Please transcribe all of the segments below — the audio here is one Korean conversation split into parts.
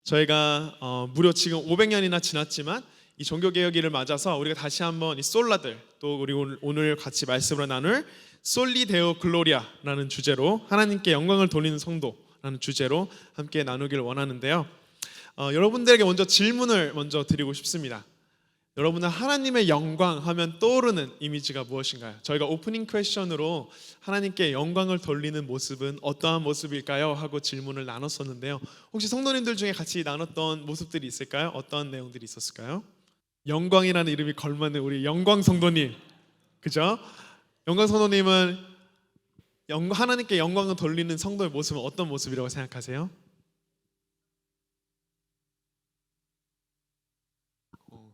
저희가 무려 지금 500년이나 지났지만 이 종교개혁일을 맞아서 우리가 다시 한번 이 솔라들, 또 우리 오늘 같이 말씀으로 나눌 솔리 데오 글로리아라는 주제로 하나님께 영광을 돌리는 성도라는 주제로 함께 나누기를 원하는데요. 여러분들에게 먼저 질문을 먼저 드리고 싶습니다. 여러분은 하나님의 영광 하면 떠오르는 이미지가 무엇인가요? 저희가 오프닝 퀘스천으로 하나님께 영광을 돌리는 모습은 어떠한 모습일까요? 하고 질문을 나눴었는데요. 혹시 성도님들 중에 같이 나눴던 모습들이 있을까요? 어떠한 내용들이 있었을까요? 영광이라는 이름이 걸맞는 우리 영광 성도님, 그죠? 영광 성도님은 하나님께 영광을 돌리는 성도의 모습은 어떤 모습이라고 생각하세요?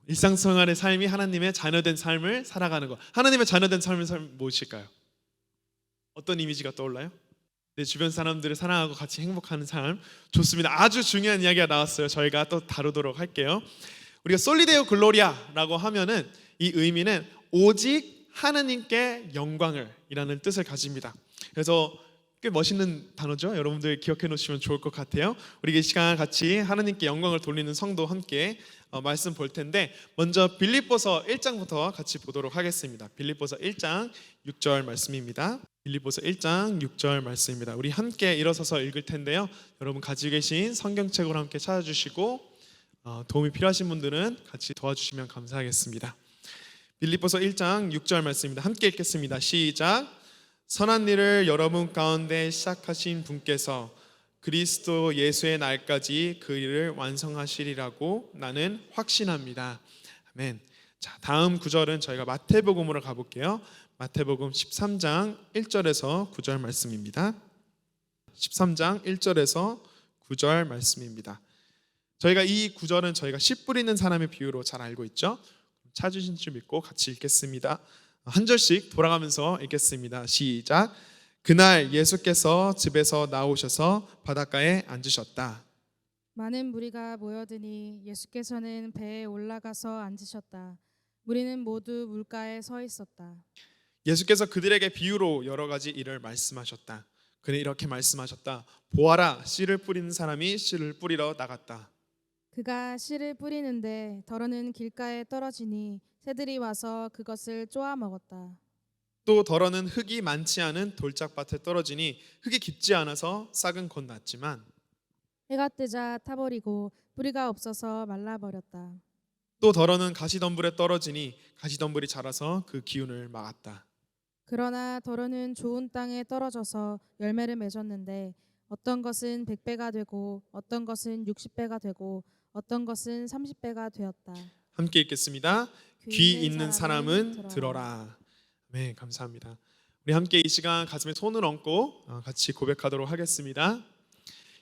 일상생활의 삶이 하나님의 자녀된 삶을 살아가는 것. 하나님의 자녀된 삶을 무엇일까요? 어떤 이미지가 떠올라요? 내 주변 사람들을 사랑하고 같이 행복하는 삶. 좋습니다. 아주 중요한 이야기가 나왔어요. 저희가 또 다루도록 할게요. 우리가 솔리데오 글로리아라고 하면은 이 의미는 오직 하나님께 영광을 이라는 뜻을 가집니다. 그래서 꽤 멋있는 단어죠. 여러분들 기억해 놓으시면 좋을 것 같아요. 우리 이 시간 같이 하나님께 영광을 돌리는 성도 함께 말씀 볼 텐데, 먼저 빌립보서 1장부터 같이 보도록 하겠습니다. 빌립보서 1장 6절 말씀입니다. 빌립보서 1장 6절 말씀입니다. 우리 함께 일어서서 읽을 텐데요. 여러분 가지고 계신 성경책으로 함께 찾아주시고 도움이 필요하신 분들은 같이 도와주시면 감사하겠습니다. 빌립보서 1장 6절 말씀입니다. 함께 읽겠습니다. 시작. 선한 일을 여러분 가운데 시작하신 분께서 그리스도 예수의 날까지 그 일을 완성하시리라고 나는 확신합니다. 아멘. 자, 다음 구절은 저희가 마태복음으로 가볼게요. 마태복음 13장 1절에서 9절 말씀입니다. 13장 1절에서 9절 말씀입니다. 저희가 이 구절은 저희가 씨 뿌리는 사람의 비유로 잘 알고 있죠. 찾으신 줄 믿고 같이 읽겠습니다. 한 절씩 돌아가면서 읽겠습니다. 시작. 그날 예수께서 집에서 나오셔서 바닷가에 앉으셨다. 많은 무리가 모여드니 예수께서는 배에 올라가서 앉으셨다. 무리는 모두 물가에 서 있었다. 예수께서 그들에게 비유로 여러 가지 일을 말씀하셨다. 그는 이렇게 말씀하셨다. 보아라, 씨를 뿌리는 사람이 씨를 뿌리러 나갔다. 그가 씨를 뿌리는데 덜어는 길가에 떨어지니 새들이 와서 그것을 쪼아 먹었다. 또 덜어는 흙이 많지 않은 돌짝밭에 떨어지니 흙이 깊지 않아서 싹은 곧 났지만 해가 뜨자 타버리고 뿌리가 없어서 말라버렸다. 또 덜어는 가시덤불에 떨어지니 가시덤불이 자라서 그 기운을 막았다. 그러나 덜어는 좋은 땅에 떨어져서 열매를 맺었는데 어떤 것은 100배가 되고 어떤 것은 60배가 되고 어떤 것은 30배가 되었다. 함께 읽겠습니다. 귀 있는 사람은 들어라. 네, 감사합니다. 우리 함께 이 시간 가슴에 손을 얹고 같이 고백하도록 하겠습니다.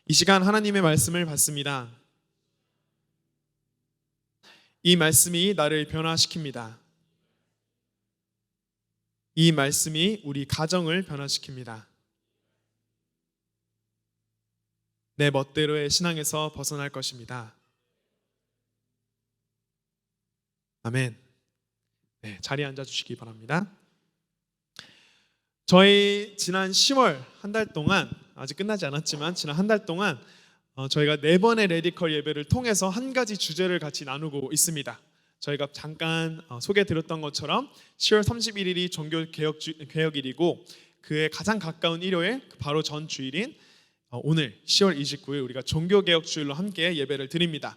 이 시간 하나님의 말씀을 받습니다. 이 말씀이 나를 변화시킵니다. 이 말씀이 우리 가정을 변화시킵니다. 내 멋대로의 신앙에서 벗어날 것입니다. 아멘. 네, 자리에 앉아주시기 바랍니다. 저희 지난 10월 한 달 동안, 아직 끝나지 않았지만 지난 한 달 동안 저희가 4번의 레디컬 예배를 통해서 한 가지 주제를 같이 나누고 있습니다. 저희가 잠깐 소개해드렸던 것처럼 10월 31일이 종교개혁일이고 그에 가장 가까운 일요일, 바로 전 주일인 오늘 10월 29일 우리가 종교개혁주일로 함께 예배를 드립니다.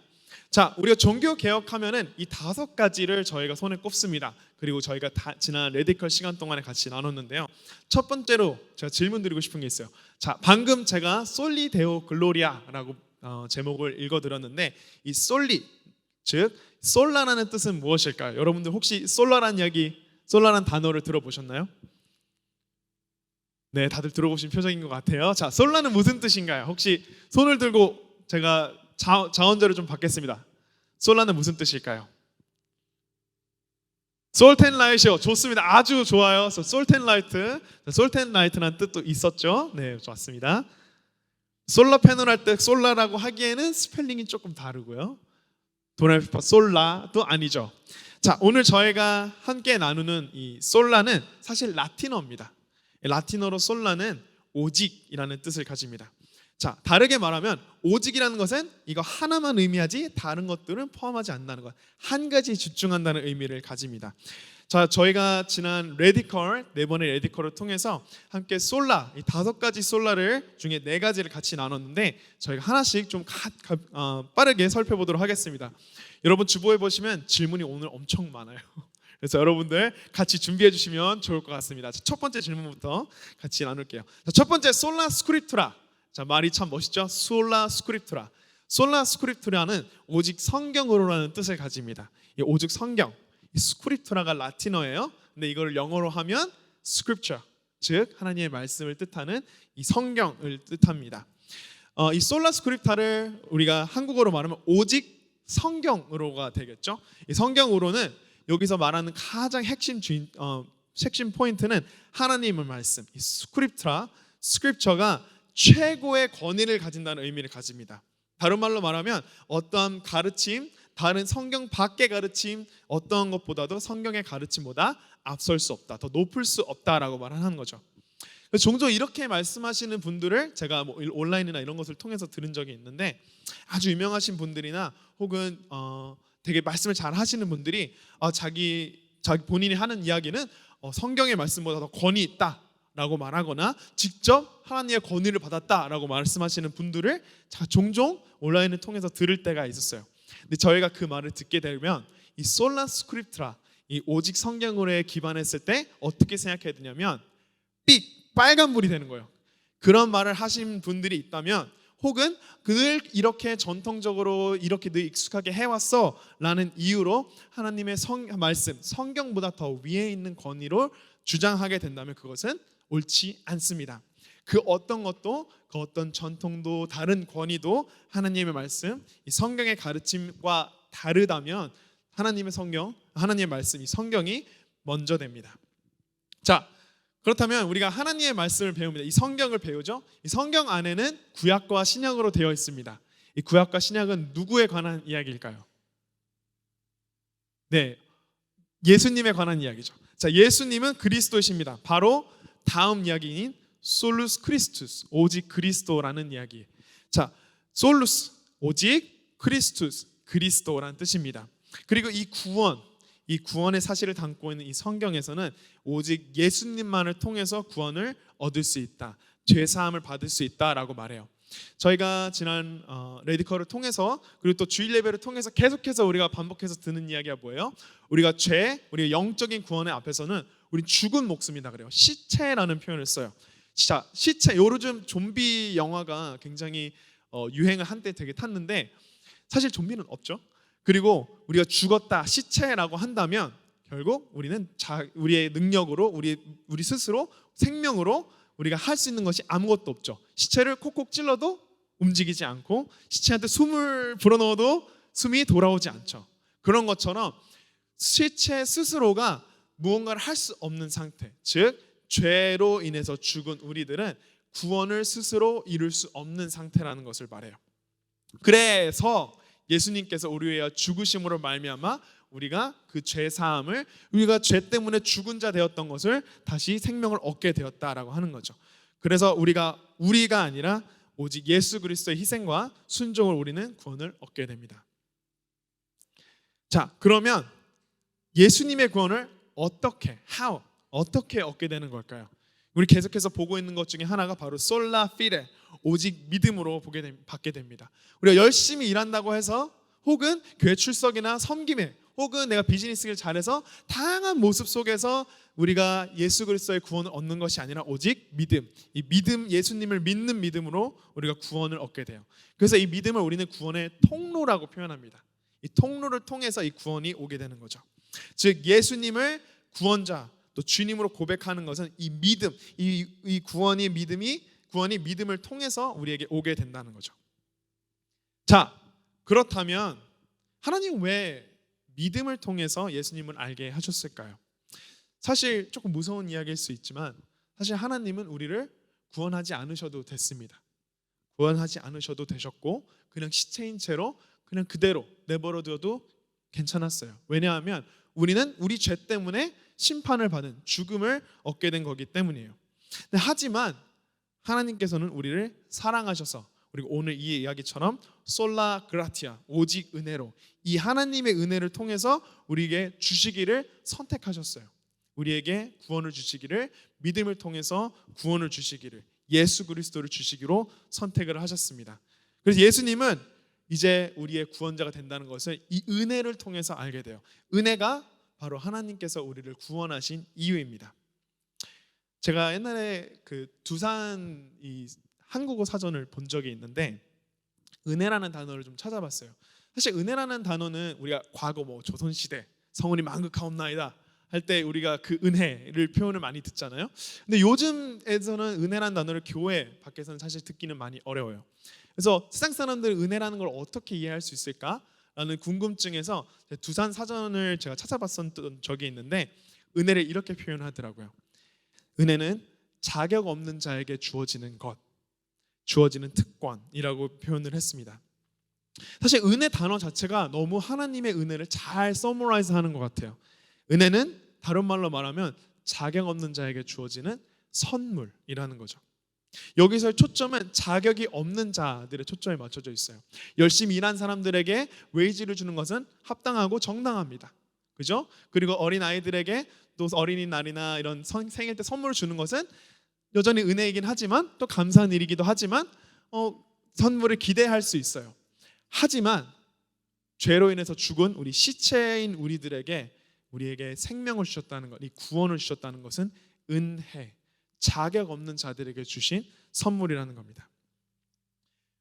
자, 우리가 종교개혁하면은 이 5가지를 저희가 손에 꼽습니다. 그리고 저희가 지난 레디컬 시간 동안에 같이 나눴는데요. 첫 번째로 제가 질문 드리고 싶은 게 있어요. 자, 방금 제가 솔리 데오 글로리아라고 제목을 읽어드렸는데 이 솔리, 즉 솔라라는 뜻은 무엇일까요? 여러분들 혹시 솔라라는 단어를 들어보셨나요? 네, 다들 들어보신 표정인 것 같아요. 자, 솔라는 무슨 뜻인가요? 혹시 손을 들고 제가 자원제를 좀 받겠습니다. 솔라는 무슨 뜻일까요? 솔텐라이트요. 좋습니다. 아주 좋아요. 솔텐라이트. 솔텐라이트라는 뜻도 있었죠. 네, 좋았습니다. 솔라 패널 할 때 솔라라고 하기에는 스펠링이 조금 다르고요. 도레미파 솔라도 아니죠. 자, 오늘 저희가 함께 나누는 이 솔라는 사실 라틴어입니다. 라틴어로 솔라는 오직이라는 뜻을 가집니다. 자, 다르게 말하면 오직이라는 것은 이거 하나만 의미하지 다른 것들은 포함하지 않는다는 것, 한 가지에 집중한다는 의미를 가집니다. 자, 저희가 지난 레디컬, 네 번의 레디컬을 통해서 함께 솔라, 이 5가지 솔라를 중에 4가지를 같이 나눴는데 저희가 하나씩 좀 빠르게 살펴보도록 하겠습니다. 여러분 주보에 보시면 질문이 오늘 엄청 많아요. 그래서 여러분들 같이 준비해 주시면 좋을 것 같습니다. 첫 번째 질문부터 같이 나눌게요. 자, 첫 번째 솔라 스크립투라. 자, 말이 참 멋있죠? 솔라 스크립투라. 솔라 스크립투라는 오직 성경으로라는 뜻을 가집니다. 이 오직 성경. 이 스크립투라가 라틴어예요. 근데 이걸 영어로 하면 scripture, 즉 하나님의 말씀을 뜻하는 이 성경을 뜻합니다. 이 솔라 스크립타를 우리가 한국어로 말하면 오직 성경으로가 되겠죠. 이 성경으로는 여기서 말하는 가장 핵심 포인트는 하나님의 말씀, 이 스크립처가 최고의 권위를 가진다는 의미를 가집니다. 다른 말로 말하면 어떠한 가르침, 다른 성경 밖의 가르침 어떠한 것보다도 성경의 가르침보다 앞설 수 없다, 더 높을 수 없다라고 말하는 거죠. 종종 이렇게 말씀하시는 분들을 제가 뭐 온라인이나 이런 것을 통해서 들은 적이 있는데, 아주 유명하신 분들이나 혹은 되게 말씀을 잘 하시는 분들이 자기 본인이 하는 이야기는 성경의 말씀보다 더 권위 있다라고 말하거나 직접 하나님의 권위를 받았다라고 말씀하시는 분들을 제가 종종 온라인을 통해서 들을 때가 있었어요. 근데 저희가 그 말을 듣게 되면 이 솔라 스크립트라, 이 오직 성경으로에 기반했을 때 어떻게 생각해야 되냐면 빨간불이 되는 거예요. 그런 말을 하신 분들이 있다면, 혹은 늘 이렇게 전통적으로 이렇게 늘 익숙하게 해왔어 라는 이유로 하나님의 말씀, 성경보다 더 위에 있는 권위로 주장하게 된다면 그것은 옳지 않습니다. 그 어떤 것도, 그 어떤 전통도, 다른 권위도 하나님의 말씀, 이 성경의 가르침과 다르다면 하나님의 성경, 하나님의 말씀, 이 성경이 먼저 됩니다. 자, 그렇다면 우리가 하나님의 말씀을 배웁니다. 이 성경을 배우죠. 이 성경 안에는 구약과 신약으로 되어 있습니다. 이 구약과 신약은 누구에 관한 이야기일까요? 네, 예수님에 관한 이야기죠. 자, 예수님은 그리스도이십니다. 바로 다음 이야기인 솔루스 크리스투스, 오직 그리스도라는 이야기. 자, 솔루스, 오직, 크리스투스, 그리스도라는 뜻입니다. 그리고 이 구원의 사실을 담고 있는 이 성경에서는 오직 예수님만을 통해서 구원을 얻을 수 있다, 죄 사함을 받을 수 있다라고 말해요. 저희가 지난 레디컬을 통해서, 그리고 또 주일 예배를 통해서 계속해서 우리가 반복해서 듣는 이야기가 뭐예요? 우리가 우리가 영적인 구원의 앞에서는 우리 죽은 목숨이다 그래요. 시체라는 표현을 써요. 자, 시체, 요즘 좀비 영화가 굉장히 유행을 한때 되게 탔는데 사실 좀비는 없죠. 그리고 우리가 죽었다, 시체라고 한다면 결국 우리는 우리의 능력으로, 우리 스스로 생명으로 우리가 할 수 있는 것이 아무것도 없죠. 시체를 콕콕 찔러도 움직이지 않고, 시체한테 숨을 불어넣어도 숨이 돌아오지 않죠. 그런 것처럼 시체 스스로가 무언가를 할 수 없는 상태, 즉 죄로 인해서 죽은 우리들은 구원을 스스로 이룰 수 없는 상태라는 것을 말해요. 그래서 예수님께서 우리 위하여 죽으심으로 말미암아 우리가 그 죄 사함을, 우리가 죄 때문에 죽은 자 되었던 것을 다시 생명을 얻게 되었다라고 하는 거죠. 그래서 우리가 아니라 오직 예수 그리스도의 희생과 순종을 우리는 구원을 얻게 됩니다. 자, 그러면 예수님의 구원을 어떻게 얻게 되는 걸까요? 우리 계속해서 보고 있는 것 중에 하나가 바로 솔라 피데, 오직 믿음으로 받게 됩니다. 우리가 열심히 일한다고 해서, 혹은 교회 출석이나 섬김에, 혹은 내가 비즈니스를 잘해서 다양한 모습 속에서 우리가 예수 그리스도의 구원을 얻는 것이 아니라 오직 믿음, 이 믿음, 예수님을 믿는 믿음으로 우리가 구원을 얻게 돼요. 그래서 이 믿음을 우리는 구원의 통로라고 표현합니다. 이 통로를 통해서 이 구원이 오게 되는 거죠. 즉 예수님을 구원자, 또 주님으로 고백하는 것은 이 믿음, 이 구원이 믿음을 통해서 우리에게 오게 된다는 거죠. 자, 그렇다면 하나님 왜 믿음을 통해서 예수님을 알게 하셨을까요? 사실 조금 무서운 이야기일 수 있지만, 사실 하나님은 우리를 구원하지 않으셔도 됐습니다. 구원하지 않으셔도 되셨고, 그냥 시체인 채로 그냥 그대로 내버려둬도 괜찮았어요. 왜냐하면 우리는 우리 죄 때문에 심판을 받은, 죽음을 얻게 된 거기 때문이에요. 하지만 하나님께서는 우리를 사랑하셔서, 그리고 오늘 이 이야기처럼 솔라 그라티아, 오직 은혜로, 이 하나님의 은혜를 통해서 우리에게 주시기를 선택하셨어요. 우리에게 구원을 주시기를, 믿음을 통해서 구원을 주시기를, 예수 그리스도를 주시기로 선택을 하셨습니다. 그래서 예수님은 이제 우리의 구원자가 된다는 것을 이 은혜를 통해서 알게 돼요. 은혜가 바로 하나님께서 우리를 구원하신 이유입니다. 제가 옛날에 그 두산 이 한국어 사전을 본 적이 있는데 은혜라는 단어를 좀 찾아봤어요. 사실 은혜라는 단어는 우리가 과거 뭐 조선시대 성은이 만극하옵나이다 할 때 우리가 그 은혜를 표현을 많이 듣잖아요. 근데 요즘에서는 은혜라는 단어를 교회 밖에서는 사실 듣기는 많이 어려워요. 그래서 세상 사람들은 은혜라는 걸 어떻게 이해할 수 있을까라는 궁금증에서 두산 사전을 제가 찾아봤었던 적이 있는데 은혜를 이렇게 표현하더라고요. 은혜는 자격 없는 자에게 주어지는 것, 주어지는 특권이라고 표현을 했습니다. 사실 은혜 단어 자체가 너무 하나님의 은혜를 잘 서머라이즈 하는 것 같아요. 은혜는 다른 말로 말하면 자격 없는 자에게 주어지는 선물이라는 거죠. 여기서의 초점은 자격이 없는 자들의 초점에 맞춰져 있어요. 열심히 일한 사람들에게 웨이지를 주는 것은 합당하고 정당합니다. 그죠? 그리고 어린 아이들에게 또 어린이날이나 이런 생일 때 선물을 주는 것은 여전히 은혜이긴 하지만 또 감사한 일이기도 하지만 선물을 기대할 수 있어요. 하지만 죄로 인해서 죽은 우리 시체인 우리에게 생명을 주셨다는 것, 이 구원을 주셨다는 것은 은혜, 자격 없는 자들에게 주신 선물이라는 겁니다.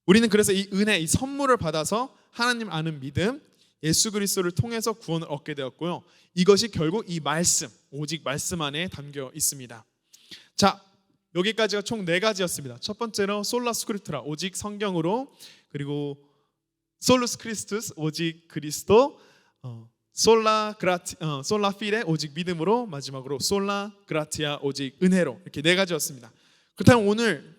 우리는 그래서 이 은혜, 이 선물을 받아서 하나님 아는 믿음, 예수 그리스도를 통해서 구원을 얻게 되었고요. 이것이 결국 이 말씀, 오직 말씀 안에 담겨 있습니다. 자, 여기까지가 총 4가지였습니다. 첫 번째로 솔라 스크립트라, 오직 성경으로, 그리고 솔루스 크리스투스, 오직 그리스도, 솔라 피데, 오직 믿음으로, 마지막으로 솔라 그라티아, 오직 은혜로, 이렇게 4가지였습니다. 그렇다면 오늘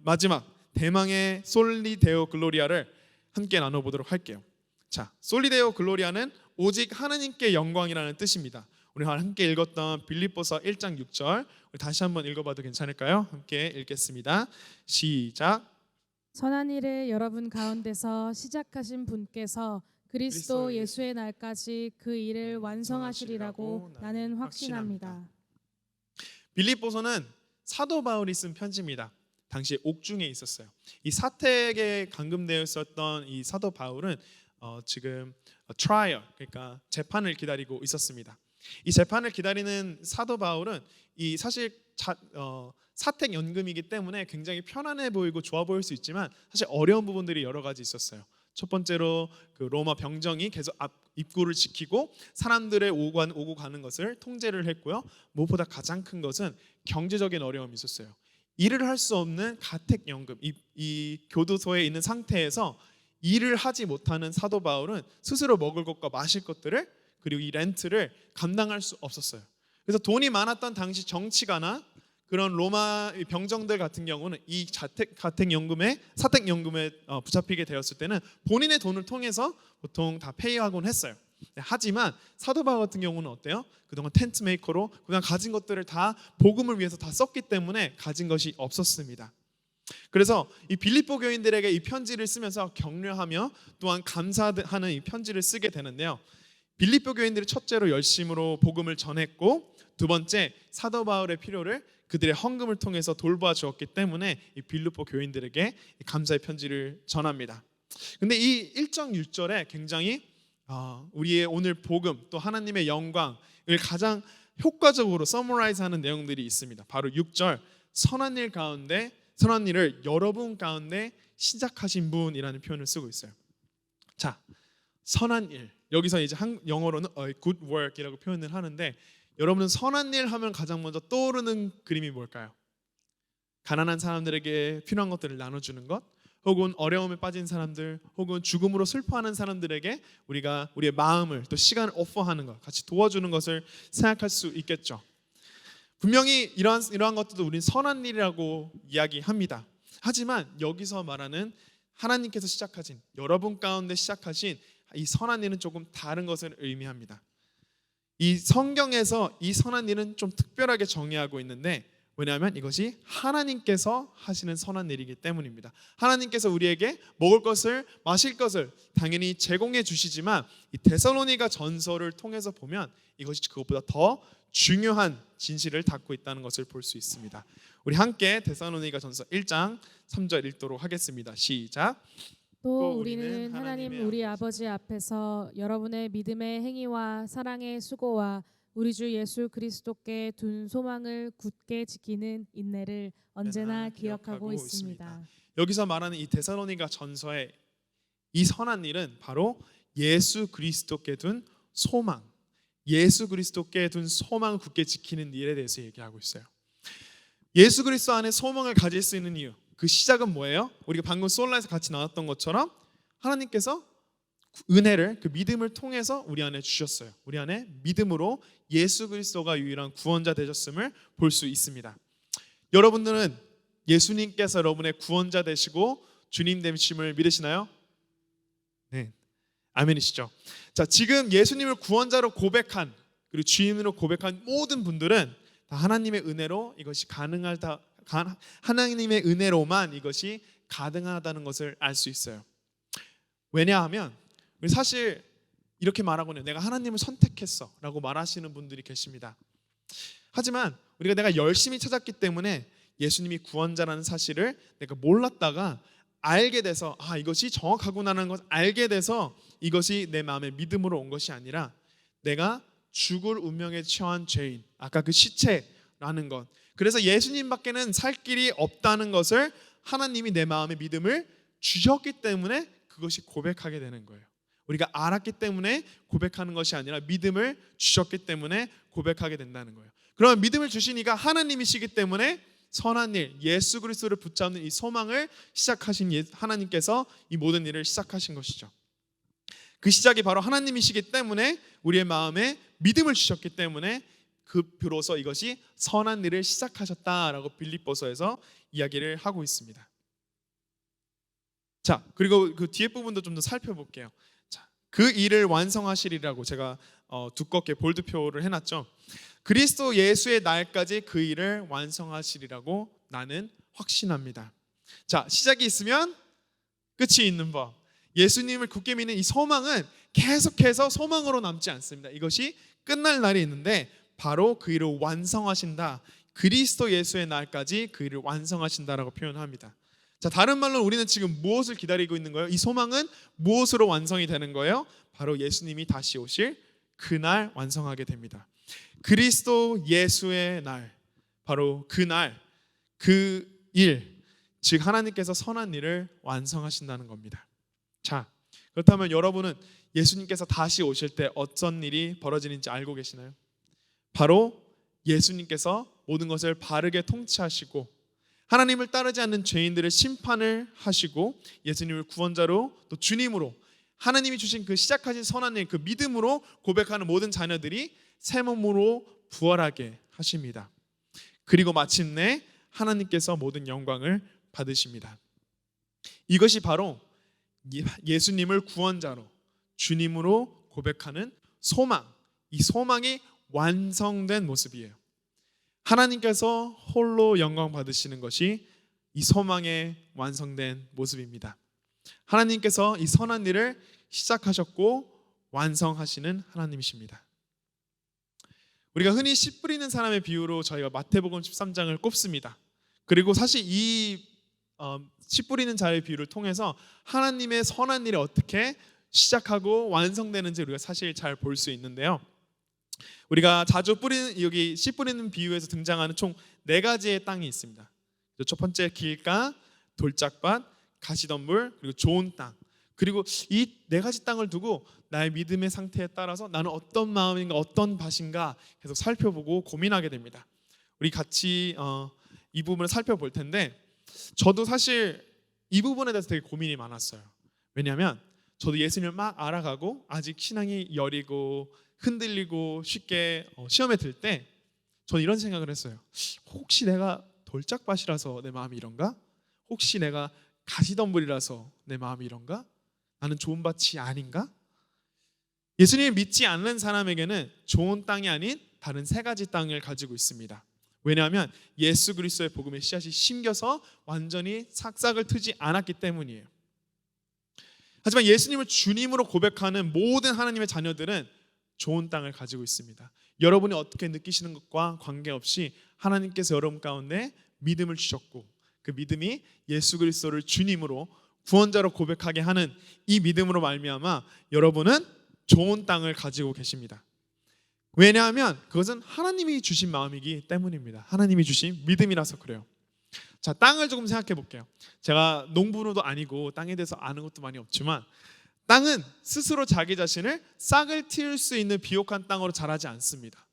마지막 대망의 솔리데오 글로리아를 함께 나눠보도록 할게요. 자, 솔리데오 글로리아는 오직 하나님께 영광이라는 뜻입니다. 우리 함께 읽었던 빌립보서 1장 6절 우리 다시 한번 읽어봐도 괜찮을까요? 함께 읽겠습니다. 시작. 선한 일을 여러분 가운데서 시작하신 분께서 그리스도 예수의 날까지 그 일을 완성하시리라고 나는 확신합니다. 빌립보서는 사도 바울이 쓴 편지입니다. 당시에 옥중에 있었어요. 이 사택에 감금되어 있었던 이 사도 바울은 지금 트라이얼, 그러니까 재판을 기다리고 있었습니다. 이 재판을 기다리는 사도 바울은 이 사실 사택 연금이기 때문에 굉장히 편안해 보이고 좋아 보일 수 있지만 사실 어려운 부분들이 여러 가지 있었어요. 첫 번째로 그 로마 병정이 계속 입구를 지키고 사람들의 오고 가는 것을 통제를 했고요. 무엇보다 가장 큰 것은 경제적인 어려움이 있었어요. 일을 할 수 없는 가택연금, 이 교도소에 있는 상태에서 일을 하지 못하는 사도 바울은 스스로 먹을 것과 마실 것들을, 그리고 이 렌트를 감당할 수 없었어요. 그래서 돈이 많았던 당시 정치가나 그런 로마 병정들 같은 경우는 이 사택연금에 붙잡히게 되었을 때는 본인의 돈을 통해서 보통 다 페이하곤 했어요. 하지만 사도 바울 같은 경우는 어때요? 그동안 텐트 메이커로 그냥 가진 것들을 다 복음을 위해서 다 썼기 때문에 가진 것이 없었습니다. 그래서 이 빌립보 교인들에게 이 편지를 쓰면서 격려하며 또한 감사하는 이 편지를 쓰게 되는데요. 빌립보 교인들이 첫째로 열심으로 복음을 전했고, 두 번째 사도 바울의 필요를 그들의 헌금을 통해서 돌봐 주었기 때문에 이 빌립보 교인들에게 감사의 편지를 전합니다. 근데 이 1장 6절에 굉장히 우리의 오늘 복음 또 하나님의 영광을 가장 효과적으로 서머라이즈하는 내용들이 있습니다. 바로 6절, 선한 일을 여러분 가운데 시작하신 분이라는 표현을 쓰고 있어요. 자, 선한 일, 여기서 이제 영어로는 a good work이라고 표현을 하는데, 여러분은 선한 일 하면 가장 먼저 떠오르는 그림이 뭘까요? 가난한 사람들에게 필요한 것들을 나눠주는 것, 혹은 어려움에 빠진 사람들, 혹은 죽음으로 슬퍼하는 사람들에게 우리가 우리의 마음을 또 시간을 오퍼하는 것, 같이 도와주는 것을 생각할 수 있겠죠. 분명히 이러한 것들도 우리는 선한 일이라고 이야기합니다. 하지만 여기서 말하는 하나님께서 시작하신, 여러분 가운데 시작하신 이 선한 일은 조금 다른 것을 의미합니다. 이 성경에서 이 선한 일은 좀 특별하게 정의하고 있는데 왜냐하면 이것이 하나님께서 하시는 선한 일이기 때문입니다. 하나님께서 우리에게 먹을 것을 마실 것을 당연히 제공해 주시지만 이 데살로니가 전서를 통해서 보면 이것이 그것보다 더 중요한 진실을 담고 있다는 것을 볼 수 있습니다. 우리 함께 데살로니가 전서 1장 3절 읽도록 하겠습니다. 시작. 또 우리는 하나님 우리 아버지 앞에서 여러분의 믿음의 행위와 사랑의 수고와 우리 주 예수 그리스도께 둔 소망을 굳게 지키는 인내를 언제나 기억하고 있습니다. 여기서 말하는 이 데살로니가 전서의 이 선한 일은 바로 예수 그리스도께 둔 소망, 예수 그리스도께 둔 소망을 굳게 지키는 일에 대해서 얘기하고 있어요. 예수 그리스도 안에 소망을 가질 수 있는 이유, 그 시작은 뭐예요? 우리가 방금 솔라에서 같이 나눴던 것처럼 하나님께서 은혜를, 그 믿음을 통해서 우리 안에 주셨어요. 우리 안에 믿음으로 예수 그리스도가 유일한 구원자 되셨음을 볼 수 있습니다. 여러분들은 예수님께서 여러분의 구원자 되시고 주님 되심을 믿으시나요? 네, 아멘이시죠? 자, 지금 예수님을 구원자로 고백한, 그리고 주인으로 고백한 모든 분들은 다 하나님의 은혜로 이것이 가능하다, 하나님의 은혜로만 이것이 가능하다는 것을 알 수 있어요. 왜냐하면 우리 사실 이렇게 말하거든요. 내가 하나님을 선택했어 라고 말하시는 분들이 계십니다. 하지만 우리가 내가 열심히 찾았기 때문에 예수님이 구원자라는 사실을 내가 몰랐다가 알게 돼서 이것이 정확하구나라는 것을 알게 돼서 이것이 내 마음에 믿음으로 온 것이 아니라 내가 죽을 운명에 처한 죄인, 아까 그 시체라는 것, 그래서 예수님밖에는 살 길이 없다는 것을 하나님이 내 마음에 믿음을 주셨기 때문에 그것이 고백하게 되는 거예요. 우리가 알았기 때문에 고백하는 것이 아니라 믿음을 주셨기 때문에 고백하게 된다는 거예요. 그러면 믿음을 주시니까 하나님이시기 때문에 선한 일, 예수 그리스도를 붙잡는 이 소망을 시작하신 하나님께서 이 모든 일을 시작하신 것이죠. 그 시작이 바로 하나님이시기 때문에 우리의 마음에 믿음을 주셨기 때문에 비로소 이것이 선한 일을 시작하셨다라고 빌립보서에서 이야기를 하고 있습니다. 자, 그리고 그 뒤에 부분도 좀 더 살펴볼게요. 자, 그 일을 완성하시리라고 제가 두껍게 볼드표를 해놨죠. 그리스도 예수의 날까지 그 일을 완성하시리라고 나는 확신합니다. 자, 시작이 있으면 끝이 있는 법. 예수님을 굳게 믿는 이 소망은 계속해서 소망으로 남지 않습니다. 이것이 끝날 날이 있는데 바로 그 일을 완성하신다. 그리스도 예수의 날까지 그 일을 완성하신다라고 표현합니다. 자, 다른 말로 우리는 지금 무엇을 기다리고 있는 거예요? 이 소망은 무엇으로 완성이 되는 거예요? 바로 예수님이 다시 오실 그날 완성하게 됩니다. 그리스도 예수의 날, 바로 그날, 그 일, 즉 하나님께서 선한 일을 완성하신다는 겁니다. 자, 그렇다면 여러분은 예수님께서 다시 오실 때 어떤 일이 벌어지는지 알고 계시나요? 바로 예수님께서 모든 것을 바르게 통치하시고 하나님을 따르지 않는 죄인들을 심판을 하시고 예수님을 구원자로 또 주님으로 하나님이 주신 그 시작하신 선한 일, 그 믿음으로 고백하는 모든 자녀들이 새 몸으로 부활하게 하십니다. 그리고 마침내 하나님께서 모든 영광을 받으십니다. 이것이 바로 예수님을 구원자로 주님으로 고백하는 소망, 이 소망이 완성된 모습이에요. 하나님께서 홀로 영광 받으시는 것이 이 소망의 완성된 모습입니다. 하나님께서 이 선한 일을 시작하셨고 완성하시는 하나님이십니다. 우리가 흔히 씨 뿌리는 사람의 비유로 저희가 마태복음 13장을 꼽습니다. 그리고 사실 이 씨 뿌리는 자의 비유를 통해서 하나님의 선한 일이 어떻게 시작하고 완성되는지 우리가 사실 잘 볼 수 있는데요. 우리가 자주 여기 씨 뿌리는 비유에서 등장하는 총 4가지의 땅이 있습니다. 첫 번째 길가, 돌짝밭, 가시덤불, 그리고 좋은 땅. 그리고 이 4가지 땅을 두고 나의 믿음의 상태에 따라서 나는 어떤 마음인가, 어떤 밭인가 계속 살펴보고 고민하게 됩니다. 우리 같이 이 부분을 살펴볼 텐데 저도 사실 이 부분에 대해서 되게 고민이 많았어요. 왜냐하면 저도 예수님을 막 알아가고 아직 신앙이 여리고 흔들리고 쉽게 시험에 들 때 저는 이런 생각을 했어요. 혹시 내가 돌짝밭이라서 내 마음이 이런가? 혹시 내가 가시덤불이라서 내 마음이 이런가? 나는 좋은 밭이 아닌가? 예수님을 믿지 않는 사람에게는 좋은 땅이 아닌 다른 3가지 땅을 가지고 있습니다. 왜냐하면 예수 그리스도의 복음의 씨앗이 심겨서 완전히 싹싹을 트지 않았기 때문이에요. 하지만 예수님을 주님으로 고백하는 모든 하나님의 자녀들은 좋은 땅을 가지고 있습니다. 여러분이 어떻게 느끼시는 것과 관계없이 하나님께서 여러분 가운데 믿음을 주셨고, 그 믿음이 예수 그리스도를 주님으로 구원자로 고백하게 하는 이 믿음으로 말미암아 여러분은 좋은 땅을 가지고 계십니다. 왜냐하면 그것은 하나님이 주신 마음이기 때문입니다. 하나님이 주신 믿음이라서 그래요. 자, 땅을 조금 생각해 볼게요. 제가 농부도 아니고 땅에 대해서 아는 것도 많이 없지만, 땅은 스스로 자기 자신을 싹을 틔울 수 있는 비옥한 땅으로 자라지 않습니다.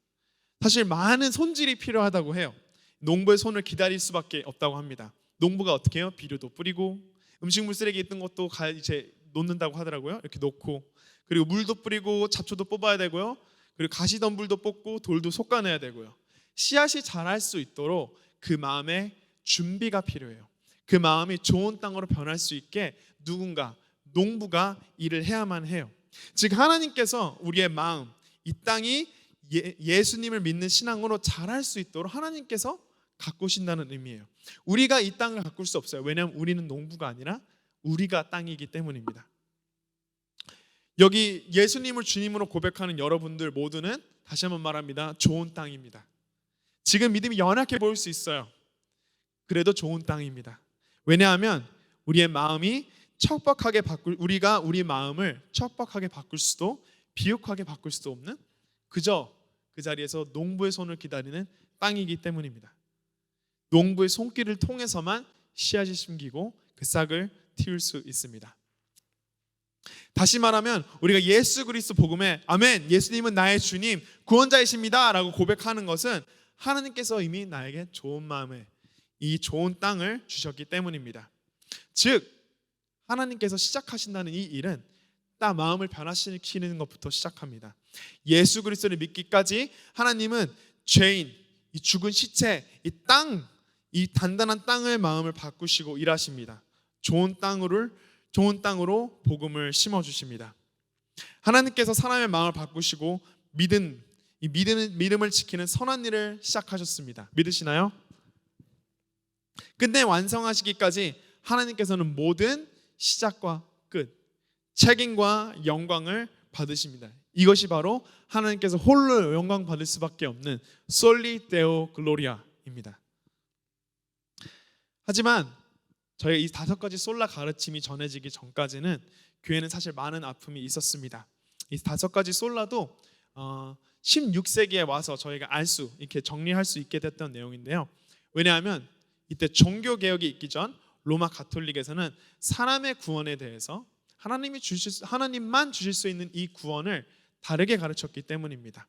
사실 많은 손질이 필요하다고 해요. 농부의 손을 기다릴 수밖에 없다고 합니다. 농부가 어떻게 해요? 비료도 뿌리고, 음식물 쓰레기 있던 것도 이제 놓는다고 하더라고요. 이렇게 놓고, 그리고 물도 뿌리고 잡초도 뽑아야 되고요. 그리고 가시덤불도 뽑고 돌도 솎아내야 되고요. 씨앗이 자랄 수 있도록 그 마음에 준비가 필요해요. 그 마음이 좋은 땅으로 변할 수 있게 누군가, 농부가 일을 해야만 해요. 즉 하나님께서 우리의 마음, 이 땅이 예수님을 믿는 신앙으로 자랄 수 있도록 하나님께서 가꾸신다는 의미예요. 우리가 이 땅을 가꿀 수 없어요. 왜냐하면 우리는 농부가 아니라 우리가 땅이기 때문입니다. 여기 예수님을 주님으로 고백하는 여러분들 모두는 다시 한번 말합니다. 좋은 땅입니다. 지금 믿음이 연약해 보일 수 있어요. 그래도 좋은 땅입니다. 왜냐하면 우리의 마음이 우리가 우리 마음을 척박하게 바꿀 수도 비옥하게 바꿀 수도 없는, 그저 그 자리에서 농부의 손을 기다리는 땅이기 때문입니다. 농부의 손길을 통해서만 씨앗이 심기고 그 싹을 틔울 수 있습니다. 다시 말하면 우리가 예수 그리스도 복음에 아멘, 예수님은 나의 주님, 구원자이십니다 라고 고백하는 것은 하나님께서 이미 나에게 좋은 마음에 이 좋은 땅을 주셨기 때문입니다. 즉 하나님께서 시작하신다는 이 일은 딱 마음을 변화시키는 것부터 시작합니다. 예수 그리스도를 믿기까지 하나님은 죄인, 이 죽은 시체, 이 땅, 이 단단한 땅을 마음을 바꾸시고 일하십니다. 좋은 땅으로 복음을 심어 주십니다. 하나님께서 사람의 마음을 바꾸시고 믿음을 지키는 선한 일을 시작하셨습니다. 믿으시나요? 끝내 완성하시기까지 하나님께서는 모든 시작과 끝, 책임과 영광을 받으십니다. 이것이 바로 하나님께서 홀로 영광 받을 수밖에 없는 솔리 데오 글로리아입니다. 하지만 저희 이 5가지 솔라 가르침이 전해지기 전까지는 교회는 사실 많은 아픔이 있었습니다. 이 5가지 솔라도 16세기에 와서 저희가 이렇게 정리할 수 있게 됐던 내용인데요. 왜냐하면 이때 종교 개혁이 있기 전 로마 가톨릭에서는 사람의 구원에 대해서 하나님만 주실 수 있는 이 구원을 다르게 가르쳤기 때문입니다.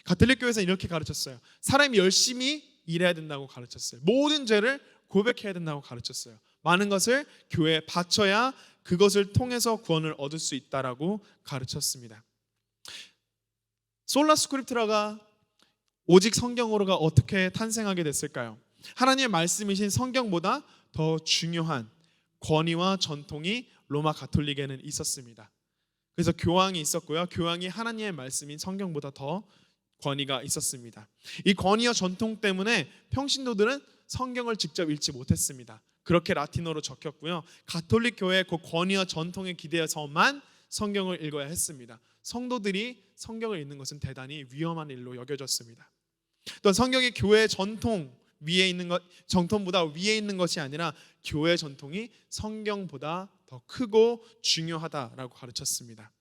가톨릭 교회에서는 이렇게 가르쳤어요. 사람이 열심히 일해야 된다고 가르쳤어요. 모든 죄를 고백해야 된다고 가르쳤어요. 많은 것을 교회에 바쳐야 그것을 통해서 구원을 얻을 수 있다라고 가르쳤습니다. 솔라 스크립트라가 오직 성경으로가 어떻게 탄생하게 됐을까요? 하나님의 말씀이신 성경보다 더 중요한 권위와 전통이 로마 가톨릭에는 있었습니다. 그래서 교황이 있었고요. 교황이 하나님의 말씀인 성경보다 더 권위가 있었습니다. 이 권위와 전통 때문에 평신도들은 성경을 직접 읽지 못했습니다. 그렇게 라틴어로 적혔고요. 가톨릭 교회의 그 권위와 전통에 기대어서만 성경을 읽어야 했습니다. 성도들이 성경을 읽는 것은 대단히 위험한 일로 여겨졌습니다. 또 성경이 교회의 정통보다 위에 있는 것이 아니라 교회의 전통이 성경보다 더 크고 중요하다라고 가르쳤습니다.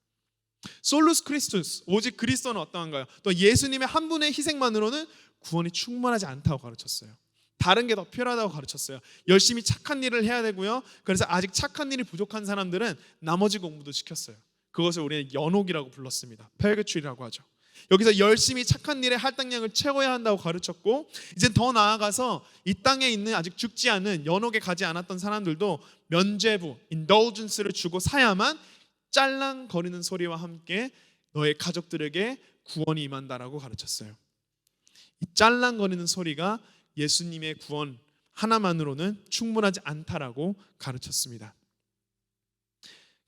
솔루스 크리스투스, 오직 그리스도는 어떠한가요? 또 예수님의 한 분의 희생만으로는 구원이 충분하지 않다고 가르쳤어요. 다른 게 더 필요하다고 가르쳤어요. 열심히 착한 일을 해야 되고요. 그래서 아직 착한 일이 부족한 사람들은 나머지 공부도 시켰어요. 그것을 우리는 연옥이라고 불렀습니다. 펠그츄리라고 하죠. 여기서 열심히 착한 일에 할당량을 채워야 한다고 가르쳤고, 이제 더 나아가서 이 땅에 있는 아직 죽지 않은 연옥에 가지 않았던 사람들도 면죄부, indulgence를 주고 사야만 짤랑거리는 소리와 함께 너의 가족들에게 구원이 임한다라고 가르쳤어요. 이 짤랑거리는 소리가 예수님의 구원 하나만으로는 충분하지 않다라고 가르쳤습니다.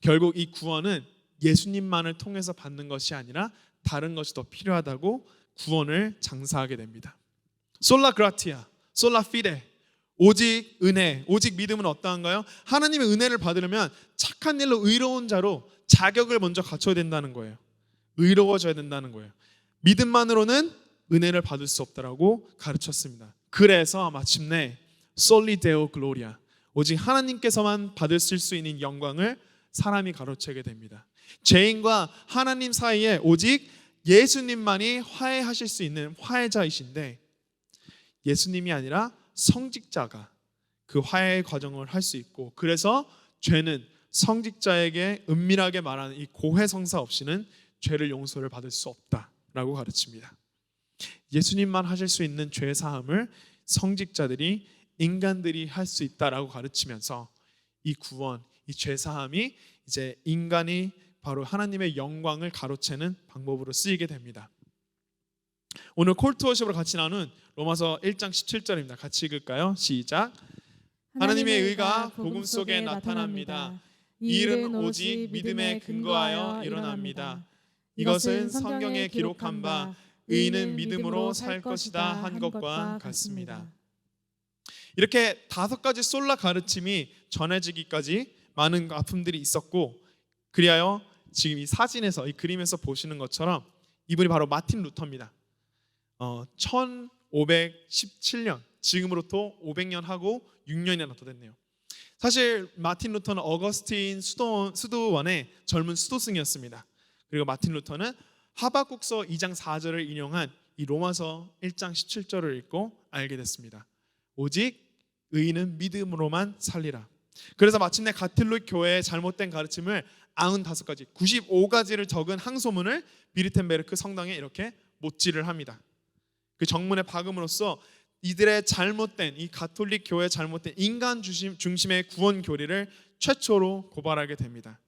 결국 이 구원은 예수님만을 통해서 받는 것이 아니라 다른 것이 더 필요하다고 구원을 장사하게 됩니다. 솔라 그라티아, 솔라 피데. 오직 은혜, 오직 믿음은 어떠한가요? 하나님의 은혜를 받으려면 착한 일로 의로운 자로 자격을 먼저 갖춰야 된다는 거예요. 의로워져야 된다는 거예요. 믿음만으로는 은혜를 받을 수 없다라고 가르쳤습니다. 그래서 마침내 솔리 데오 글로리아, 오직 하나님께서만 받을 수 있는 영광을 사람이 가로채게 됩니다. 죄인과 하나님 사이에 오직 예수님만이 화해하실 수 있는 화해자이신데, 예수님이 아니라 성직자가 그 화해의 과정을 할 수 있고, 그래서 죄는 성직자에게 은밀하게 말하는 이 고해성사 없이는 죄를 용서를 받을 수 없다라고 가르칩니다. 예수님만 하실 수 있는 죄 사함을 성직자들이, 인간들이 할 수 있다라고 가르치면서 이 구원, 이 죄 사함이 이제 인간이 바로 하나님의 영광을 가로채는 방법으로 쓰이게 됩니다. 오늘 콜트워십으로 같이 나눈 로마서 1장 17절입니다. 같이 읽을까요? 시작. 하나님의 의가 복음 속에 나타납니다. 이 일은 오직 믿음에 근거하여 일어납니다. 이것은 성경에 기록한 바 의인은 믿음으로 살 것이다 한 것과 같습니다. 이렇게 5가지 솔라 가르침이 전해지기까지 많은 아픔들이 있었고, 그리하여 지금 이 사진에서, 이 그림에서 보시는 것처럼 이분이 바로 마틴 루터입니다. 1517년, 지금으로부터 500년 하고 6년이나 더 됐네요. 사실 마틴 루터는 어거스틴 수도원의 젊은 수도승이었습니다. 그리고 마틴 루터는 하박국서 2장 4절을 인용한 이 로마서 1장 17절을 읽고 알게 됐습니다. 오직 의인은 믿음으로만 살리라. 그래서 마침내 가톨릭 교회의 잘못된 가르침을 95가지, 95가지를 적은 항소문을 비르텐베르크 성당에 이렇게 못질을 합니다. 그 정문에 박음으로써 이들의 잘못된, 이 가톨릭 교회의 잘못된 인간 중심의 구원 교리를 최초로 고발하게 됩니다.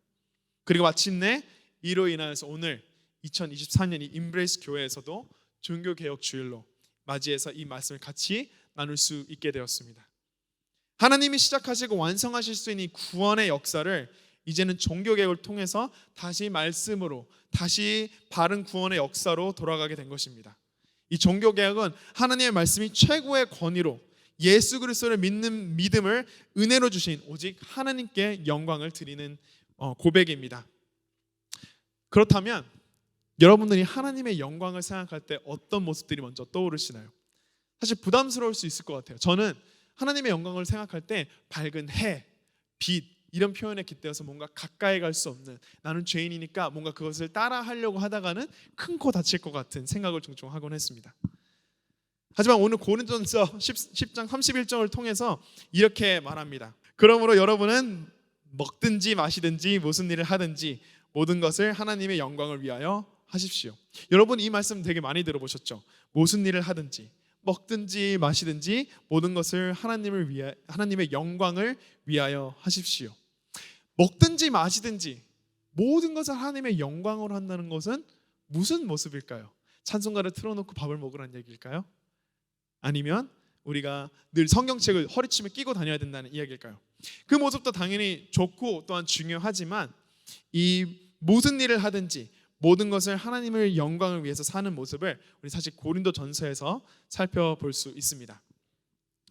그리고 마침내 이로 인하여서 오늘 2024년 이 임브레이스 교회에서도 종교개혁 주일로 맞이해서 이 말씀을 같이 나눌 수 있게 되었습니다. 하나님이 시작하시고 완성하실 수 있는 이 구원의 역사를 이제는 종교개혁을 통해서 다시 말씀으로, 다시 바른 구원의 역사로 돌아가게 된 것입니다. 이 종교개혁은 하나님의 말씀이 최고의 권위로 예수 그리스도를 믿는 믿음을 은혜로 주신 오직 하나님께 영광을 드리는 고백입니다. 그렇다면 여러분들이 하나님의 영광을 생각할 때 어떤 모습들이 먼저 떠오르시나요? 사실 부담스러울 수 있을 것 같아요. 저는 하나님의 영광을 생각할 때 밝은 해, 빛 이런 표현에 깃대어서 뭔가 가까이 갈 수 없는, 나는 죄인이니까 뭔가 그것을 따라 하려고 하다가는 큰 코 다칠 것 같은 생각을 종종 하곤 했습니다. 하지만 오늘 고린도전서 10장 31절을 통해서 이렇게 말합니다. 그러므로 여러분은 먹든지 마시든지 무슨 일을 하든지 모든 것을 하나님의 영광을 위하여 하십시오. 여러분 이 말씀 되게 많이 들어보셨죠? 무슨 일을 하든지, 먹든지 마시든지 모든 것을 하나님의 영광을 위하여 하십시오. 먹든지 마시든지 모든 것을 하나님의 영광으로 한다는 것은 무슨 모습일까요? 찬송가를 틀어놓고 밥을 먹으라는 얘기일까요? 아니면 우리가 늘 성경책을 허리춤에 끼고 다녀야 된다는 이야기일까요? 그 모습도 당연히 좋고 또한 중요하지만 이 무슨 일을 하든지 모든 것을 하나님의 영광을 위해서 사는 모습을 우리 사실 고린도전서에서 살펴볼 수 있습니다.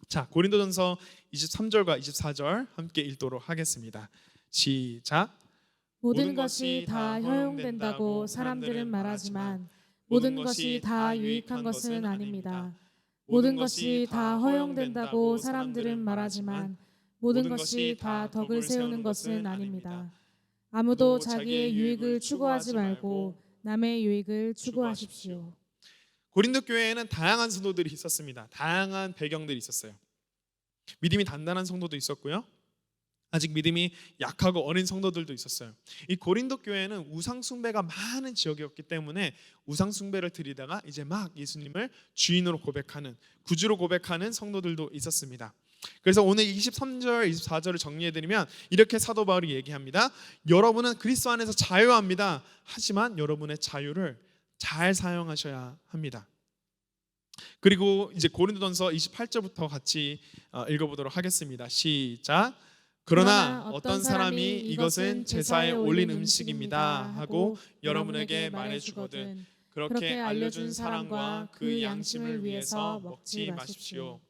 자, 고린도전서 23절과 24절 함께 읽도록 하겠습니다. 시작. 모든 것이 다 허용된다고 사람들은 말하지만 모든 것이 다 유익한 것은 아닙니다. 모든 것이 다 허용된다고 사람들은 말하지만 모든 것이 다 덕을 세우는 것은 아닙니다. 아무도 자기의 유익을 추구하지 말고 남의 유익을 추구하십시오. 고린도 교회에는 다양한 성도들이 있었습니다. 다양한 배경들이 있었어요. 믿음이 단단한 성도도 있었고요, 아직 믿음이 약하고 어린 성도들도 있었어요. 이 고린도 교회는 우상 숭배가 많은 지역이었기 때문에 우상 숭배를 드리다가 이제 막 예수님을 주인으로 고백하는, 구주로 고백하는 성도들도 있었습니다. 그래서 오늘 23절, 24절을 정리해드리면 이렇게 사도 바울이 얘기합니다. 여러분은 그리스도 안에서 자유합니다. 하지만 여러분의 자유를 잘 사용하셔야 합니다. 그리고 이제 고린도전서 28절부터 같이 읽어보도록 하겠습니다. 시작. 그러나 어떤 사람이 이것은 제사에 올린 음식입니다 하고 여러분에게 말해주거든 그렇게 알려준 사람과 그 양심을 위해서 먹지 마십시오.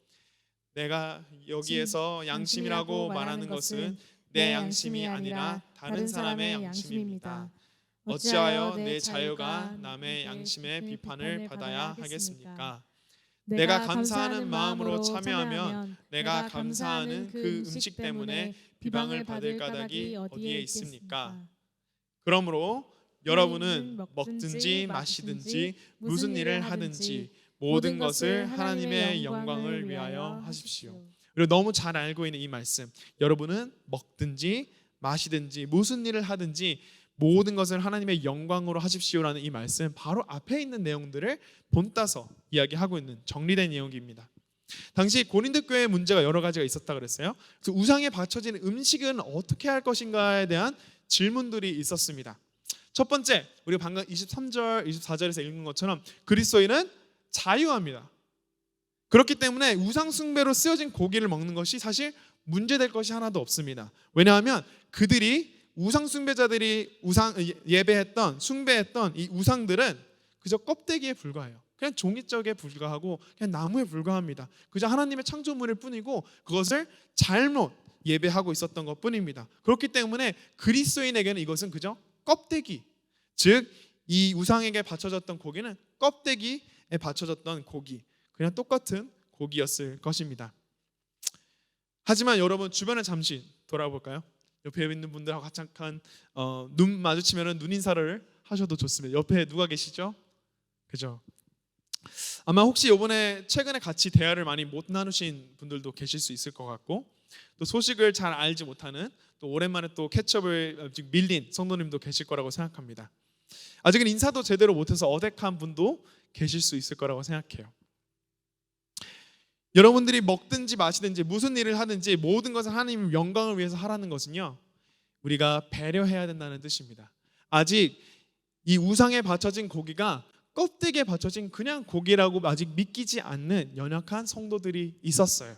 내가 여기에서 양심이라고 말하는 것은 내 양심이 아니라 다른 사람의 양심입니다. 어찌하여 내 자유가 남의 양심의 비판을 받아야 하겠습니까? 내가 감사하는 마음으로 참여하면 내가 감사하는 그 음식 때문에 비방을 받을 까닭이 어디에 있습니까? 그러므로 여러분은 먹든지 마시든지 무슨 일을 하든지 모든 것을 하나님의 영광을 위하여 하십시오. 그리고 너무 잘 알고 있는 이 말씀, 여러분은 먹든지 마시든지 무슨 일을 하든지 모든 것을 하나님의 영광으로 하십시오라는 이 말씀, 바로 앞에 있는 내용들을 본따서 이야기하고 있는 정리된 내용입니다. 당시 고린도 교회의 문제가 여러 가지가 있었다 그랬어요. 그래서 우상에 바쳐진 음식은 어떻게 할 것인가에 대한 질문들이 있었습니다. 첫 번째, 우리가 방금 23절, 24절에서 읽은 것처럼 그리스도인은 자유합니다. 그렇기 때문에 우상 숭배로 쓰여진 고기를 먹는 것이 사실 문제될 것이 하나도 없습니다. 왜냐하면 그들이 우상 숭배자들이 예배했던 숭배했던 이 우상들은 그저 껍데기에 불과해요. 그냥 종이짝에 불과하고 그냥 나무에 불과합니다. 그저 하나님의 창조물일 뿐이고 그것을 잘못 예배하고 있었던 것뿐입니다. 그렇기 때문에 그리스도인에게는 이것은 그저 껍데기, 즉 이 우상에게 바쳐졌던 고기는 껍데기에 바쳐졌던 고기, 그냥 똑같은 고기였을 것입니다. 하지만 여러분 주변을 잠시 돌아볼까요? 옆에 있는 분들하고 같이 눈 마주치면 눈 인사를 하셔도 좋습니다. 옆에 누가 계시죠? 그죠? 아마 혹시 이번에 최근에 같이 대화를 많이 못 나누신 분들도 계실 수 있을 것 같고, 또 소식을 잘 알지 못하는, 또 오랜만에 또 캐치업을 밀린 성도님도 계실 거라고 생각합니다. 아직은 인사도 제대로 못해서 어색한 분도 계실 수 있을 거라고 생각해요. 여러분들이 먹든지 마시든지 무슨 일을 하든지 모든 것을 하나님의 영광을 위해서 하라는 것은요, 우리가 배려해야 된다는 뜻입니다. 아직 이 우상에 바쳐진 고기가 껍데기에 받쳐진 그냥 고기라고 아직 믿기지 않는 연약한 성도들이 있었어요.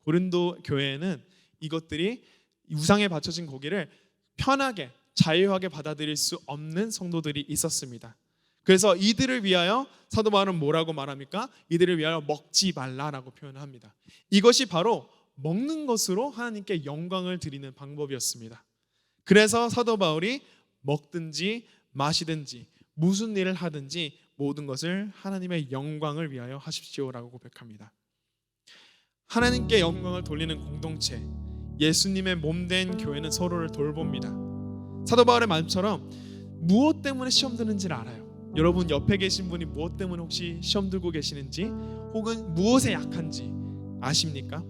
고린도 교회에는 이것들이 우상에 받쳐진 고기를 편하게 자유하게 받아들일 수 없는 성도들이 있었습니다. 그래서 이들을 위하여 사도 바울은 뭐라고 말합니까? 이들을 위하여 먹지 말라라고 표현합니다. 이것이 바로 먹는 것으로 하나님께 영광을 드리는 방법이었습니다. 그래서 사도 바울이 먹든지 마시든지 무슨 일을 하든지 모든 것을 하나님의 영광을 위하여 하십시오라고 고백합니다. 하나님께 영광을 돌리는 공동체, 예수님의 몸된 교회는 서로를 돌봅니다. 사도 바울의 말처럼 무엇 때문에 시험 드는지를 알아요. 여러분 옆에 계신 분이 무엇 때문에 혹시 시험 들고 계시는지, 혹은 무엇에 약한지 아십니까?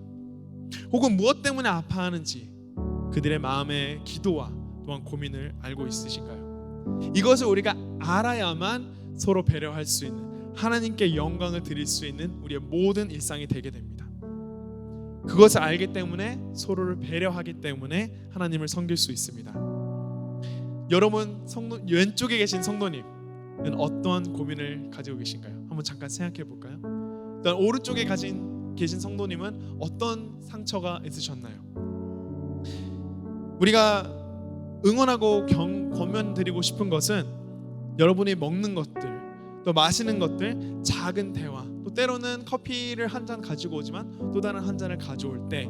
혹은 무엇 때문에 아파하는지 그들의 마음의 기도와 또한 고민을 알고 있으신가요? 이것을 우리가 알아야만 서로 배려할 수 있는, 하나님께 영광을 드릴 수 있는 우리의 모든 일상이 되게 됩니다. 그것을 알기 때문에, 서로를 배려하기 때문에 하나님을 섬길 수 있습니다. 여러분 왼쪽에 계신 성도님은 어떠한 고민을 가지고 계신가요? 한번 잠깐 생각해 볼까요? 일단 오른쪽에 계신 성도님은 어떤 상처가 있으셨나요? 우리가 응원하고 권면드리고 싶은 것은 여러분이 먹는 것들, 또 마시는 것들, 작은 대화, 또 때로는 커피를 한 잔 가지고 오지만 또 다른 한 잔을 가져올 때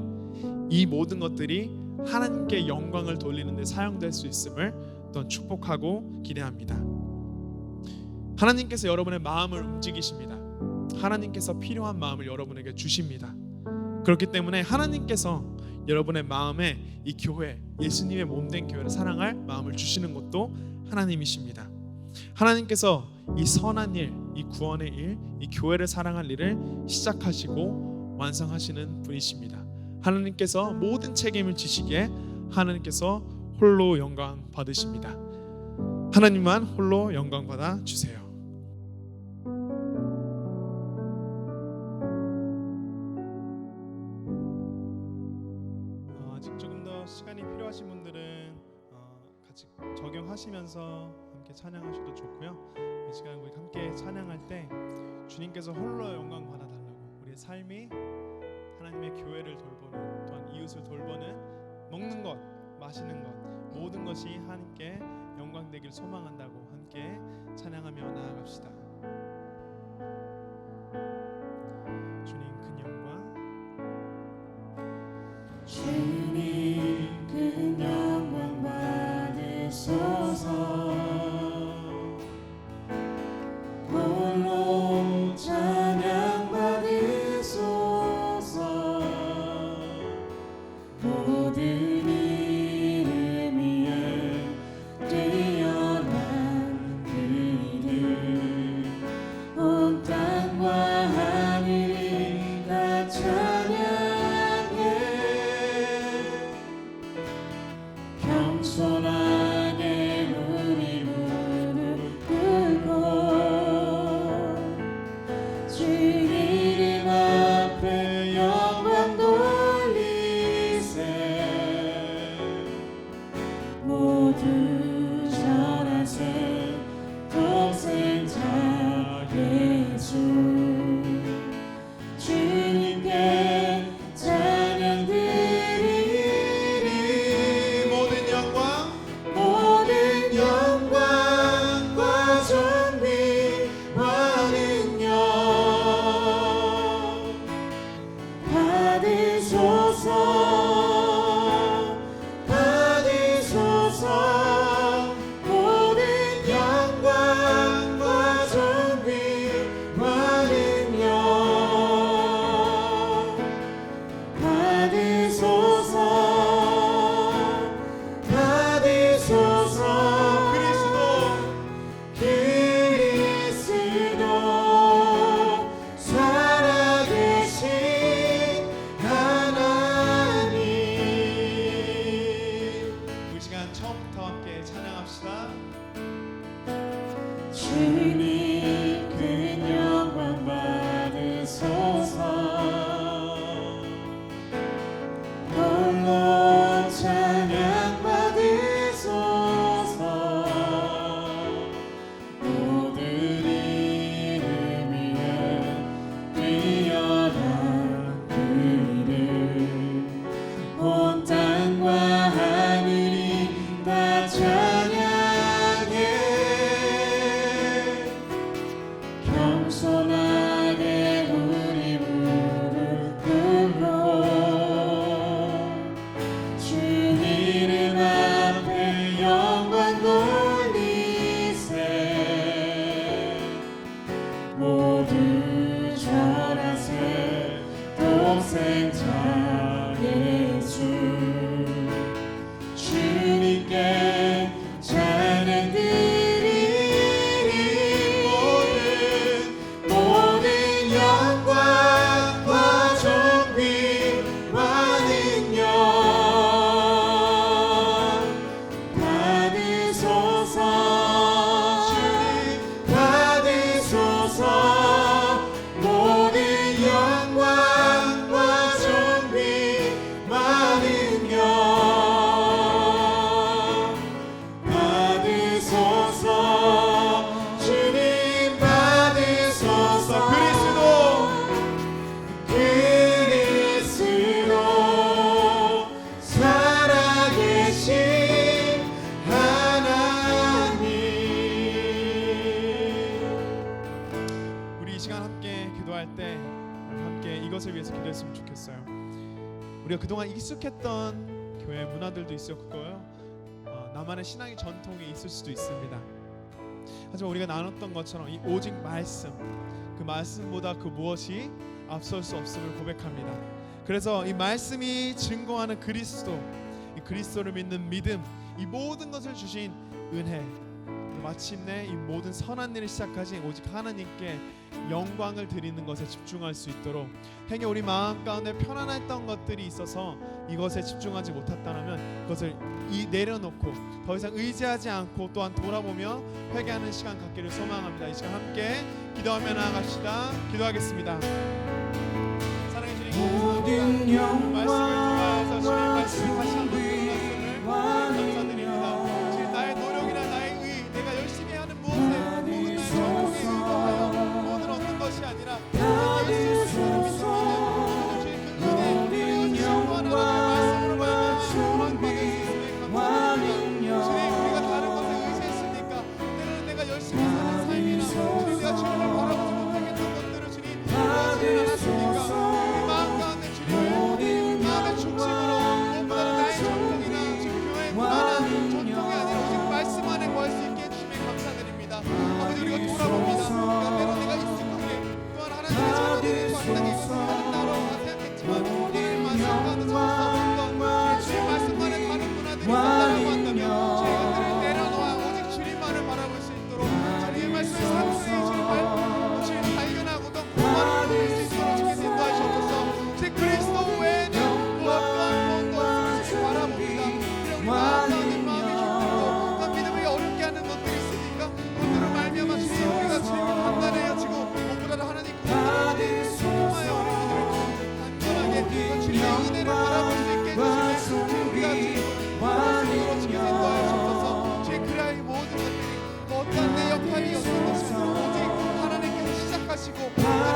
이 모든 것들이 하나님께 영광을 돌리는 데 사용될 수 있음을 또 축복하고 기대합니다. 하나님께서 여러분의 마음을 움직이십니다. 하나님께서 필요한 마음을 여러분에게 주십니다. 그렇기 때문에 하나님께서 여러분의 마음에 이 교회, 예수님의 몸된 교회를 사랑할 마음을 주시는 것도 하나님이십니다. 하나님께서 이 선한 일, 이 구원의 일, 이 교회를 사랑할 일을 시작하시고 완성하시는 분이십니다. 하나님께서 모든 책임을 지시기에 하나님께서 홀로 영광 받으십니다. 하나님만 홀로 영광 받아 주세요. 아직 조금 더 시간이 필요하신 분들은 같이 적용하시면서 함께 찬양하셔도 좋고요. 이 시간 우리 함께 찬양할 때 주님께서 홀로 영광 받아달라고, 우리의 삶이 하나님의 교회를 돌보는, 또한 이웃을 돌보는, 먹는 것, 마시는 것, 모든 것이 하나님께 영광 되길 소망한다고 함께 찬양하며 나아갑시다. 주님 큰 영광 받으소서. 홀로 찬양 받으소서. 모든 이름 위에 뛰어난 그 이름 온 땅과 하늘이 다 찬양해. 겸손하게 우리 무릎 꿇고 주 이름 앞에 영광 돌리세. 모두 절하세. 독생자 예수 주님께 찬양 드리리. 모든 영광 모든 영광과 존귀와 능력 받으소서. 받으소서. 모든 영광과 존귀와 능력 받으소서. 받으소서. 그리스도 살아계신 하나님. 이 시간 처음부터 함께 찬양합시다. 주님 큰 영광 받으소서. 홀로 찬양 받으소서. 모든 이름 위에 뛰어난 그 이름 온 땅과 하늘이 다 찬양해. 겸손하게 우리 무릎 꿇고 주 이름 앞에 영광 돌리세. 모두 절하세. 독생자 예수 주님께 찬양 드리리. 모든 영광과 존귀와 능력 받으소서. 받으소서. 모든 영광과 존귀와 능력 받으소서. 주님 받으소서. 그리스도 살아계신 하나님. 우리 이 시간 함께 기도할 때 함께 이것을 위해서 기도했으면 좋겠어요. 우리가 그동안 익숙했던 교회 문화들도 있었고요. 나만의 신앙의 전통이 있을 수도 있습니다. 하지만 우리가 나눴던 것처럼 이 오직 말씀, 그 말씀보다 그 무엇이 앞설 수 없음을 고백합니다. 그래서 이 말씀이 증거하는 그리스도, 이 그리스도를 믿는 믿음, 이 모든 것을 주신 은혜, 마침내 이 모든 선한 일을 시작하신 오직 하나님께 영광을 드리는 것에 집중할 수 있도록, 행여 우리 마음 가운데 편안했던 것들이 있어서 이것에 집중하지 못했다면 그것을 내려놓고 더 이상 의지하지 않고 또한 돌아보며 회개하는 시간 갖기를 소망합니다. 이 시간 함께 기도하며 나아갑시다. 기도하겠습니다. 사랑해 주님, 모든 말씀을 통하여서 주님 말씀을 다시 한번 들어놨음을 감사드립니다. 지금 나의 노력이나 나의 의, 내가 열심히 하는 무엇에 모든 나의 전통에 의거하여 모든 얻는 것이 아니라 예수를 믿는 주의 그 은혜, 그리고 신부한 하나님의 말씀으로 말미암아 구원받을 수 있음을 감사드립니다. 주님, 우리가 다른 것에 의지했으니까 때로는 내가 열심히 사는 삶이나 주님, 내가 주님을 바라보지 못하겠던 것들을 주님 하나님이니까 우리 마음 가운데 주님을 마음에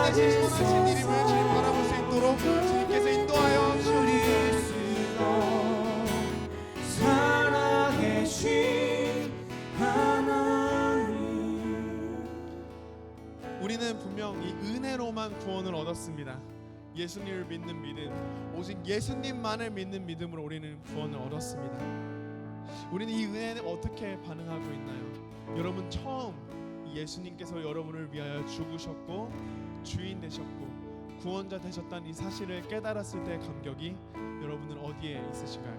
대신 선하신 이름을 주님 바라볼 수 있도록 주님께서 인도하여 주옵소서. 살아계신 하나님. 우리는 분명 이 은혜로만 구원을 얻었습니다. 예수님을 믿는 믿음, 오직 예수님만을 믿는 믿음으로 우리는 구원을 얻었습니다. 우리는 이 은혜는 어떻게 반응하고 있나요? 여러분 처음 예수님께서 여러분을 위하여 죽으셨고 주인 되셨고 구원자 되셨다는 이 사실을 깨달았을 때의 감격이 여러분은 어디에 있으신가요?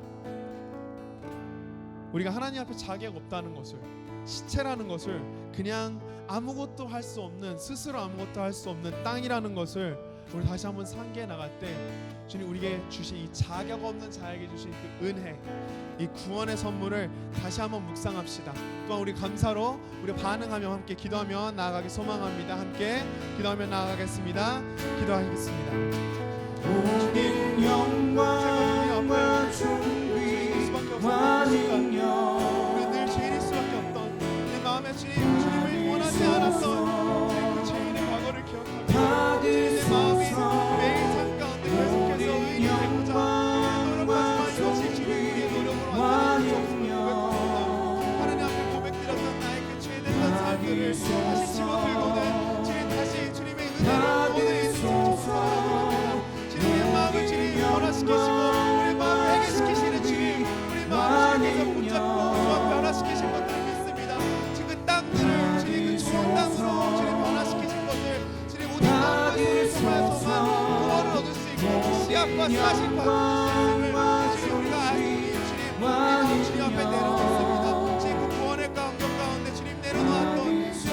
우리가 하나님 앞에 자격 없다는 것을, 시체라는 것을, 그냥 아무것도 할 수 없는, 스스로 아무것도 할 수 없는 땅이라는 것을 우리 다시 한번 상기해 나갈 때 주님 우리에게 주신 이 자격 없는 자에게 주신 그 은혜, 이 구원의 선물을 다시 한번 묵상합시다. 또한 우리 감사로 우리 반응하며 함께 기도하며 나아가기 소망합니다. 함께 기도하며 나아가겠습니다. 기도하겠습니다. 모든 영광과 존귀와 능력 우리 늘 죄인일 수밖에 없던 내 마음에 주님을 원하지 않았던 그 죄인의 과거를 기억하며 주님의 마음이 매일 삶 가운데 계속해서 의인이 되고자 노력하지만 이것이 주님 우리의 노력으로 완전히 하나님 앞에 고백드렸던 나의 그 죄인된 삶들을 다시 집어들고는 주님 다시 주님의 은혜로 구원을 인도하소서. 주님의 마음을 주님 변화시키시고 우리 마음을 회개시키시는 주님, 우리 마음을 주님께서 붙잡고 변화시키신 것들을 믿습니다. 지금 그 땅들을 주님 그 좋은 땅으로 주님 변화시키신 것을 주님 모든 땅과 소망 구원을 얻을 수 있고 씨앗과 사실과 얻을 수 있음을 주님 우리가 알고 주님 우리 마음 주님 앞에 내려놓습니다. 지금 그 구원의 감격 가운데 주님 내려놓았던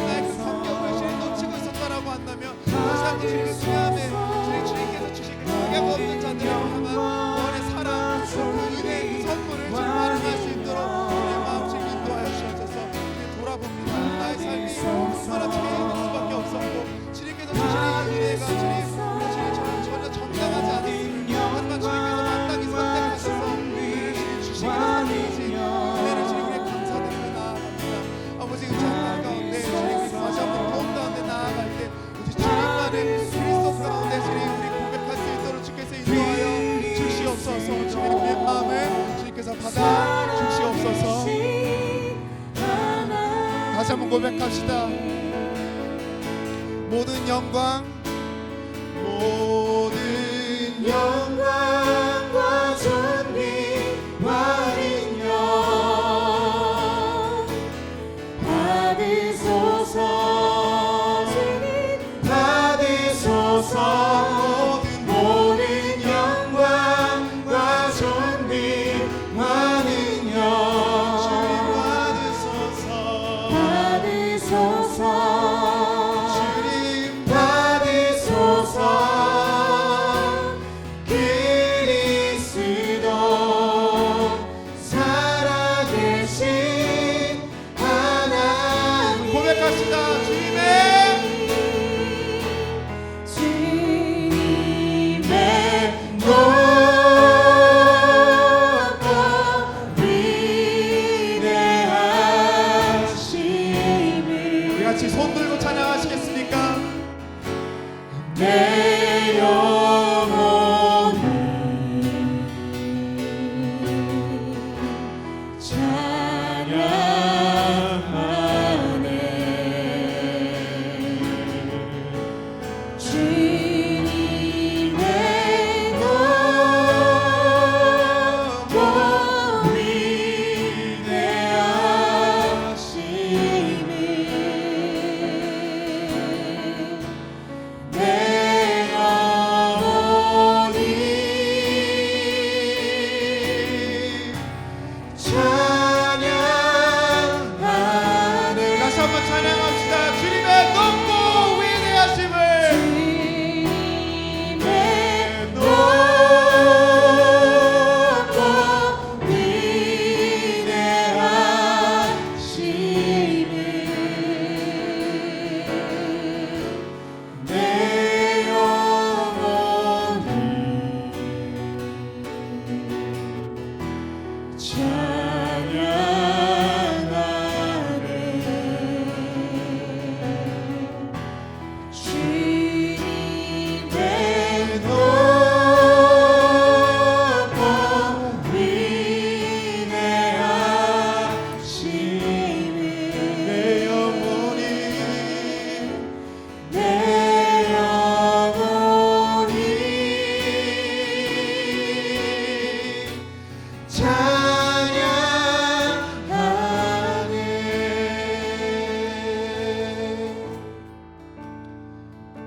나의 그 감격을 주님 놓치고 있었다라고 한다면 다시 한번 주님 그 앞에 주님께서 주신 그 자격 없는 자들을 향한 구원의 사랑, 그 은혜, 그 선물을 주님 반응할 수 있도록 우리의 마음 주님 인도하여 주셔서 돌아봅니다. 나의 삶이 얼마나 죄인일 수밖에 없었고 주님께서 주신 이 은혜가 주님 전혀 정당하지 않았음을 하지만 주님께서 마땅히 선택하셔서 은혜를 주님 주시기 때문에 은혜를 주님 우리의 감사드리며 나아갑니다. 아버지 그 정말 가운데 주님 다시 한번 구원 가운데 나아갈 때 우리 주님만의 그리스도 가운데 주님 우리 고백할 수 있도록 주께서 인도하여 주시옵소서. 주님의 우리의 마음을 주님께서 받아 주시옵소서. 다시 한번 고백합시다. 모든 영광, 모든 영광과 존귀와 능력 받으소서. 받으소서. 모든 영광과 존귀와 능력 주님 받으소서. 받으소서. 주님 받으소서. 그리스도 살아계신 하나님. 고백합시다. 주님의 높고 위대하심을 우리 같이 손 들고 찬양하시겠습니까? 내 영혼이 찬양하네. 주님의 높고 위대하심을 내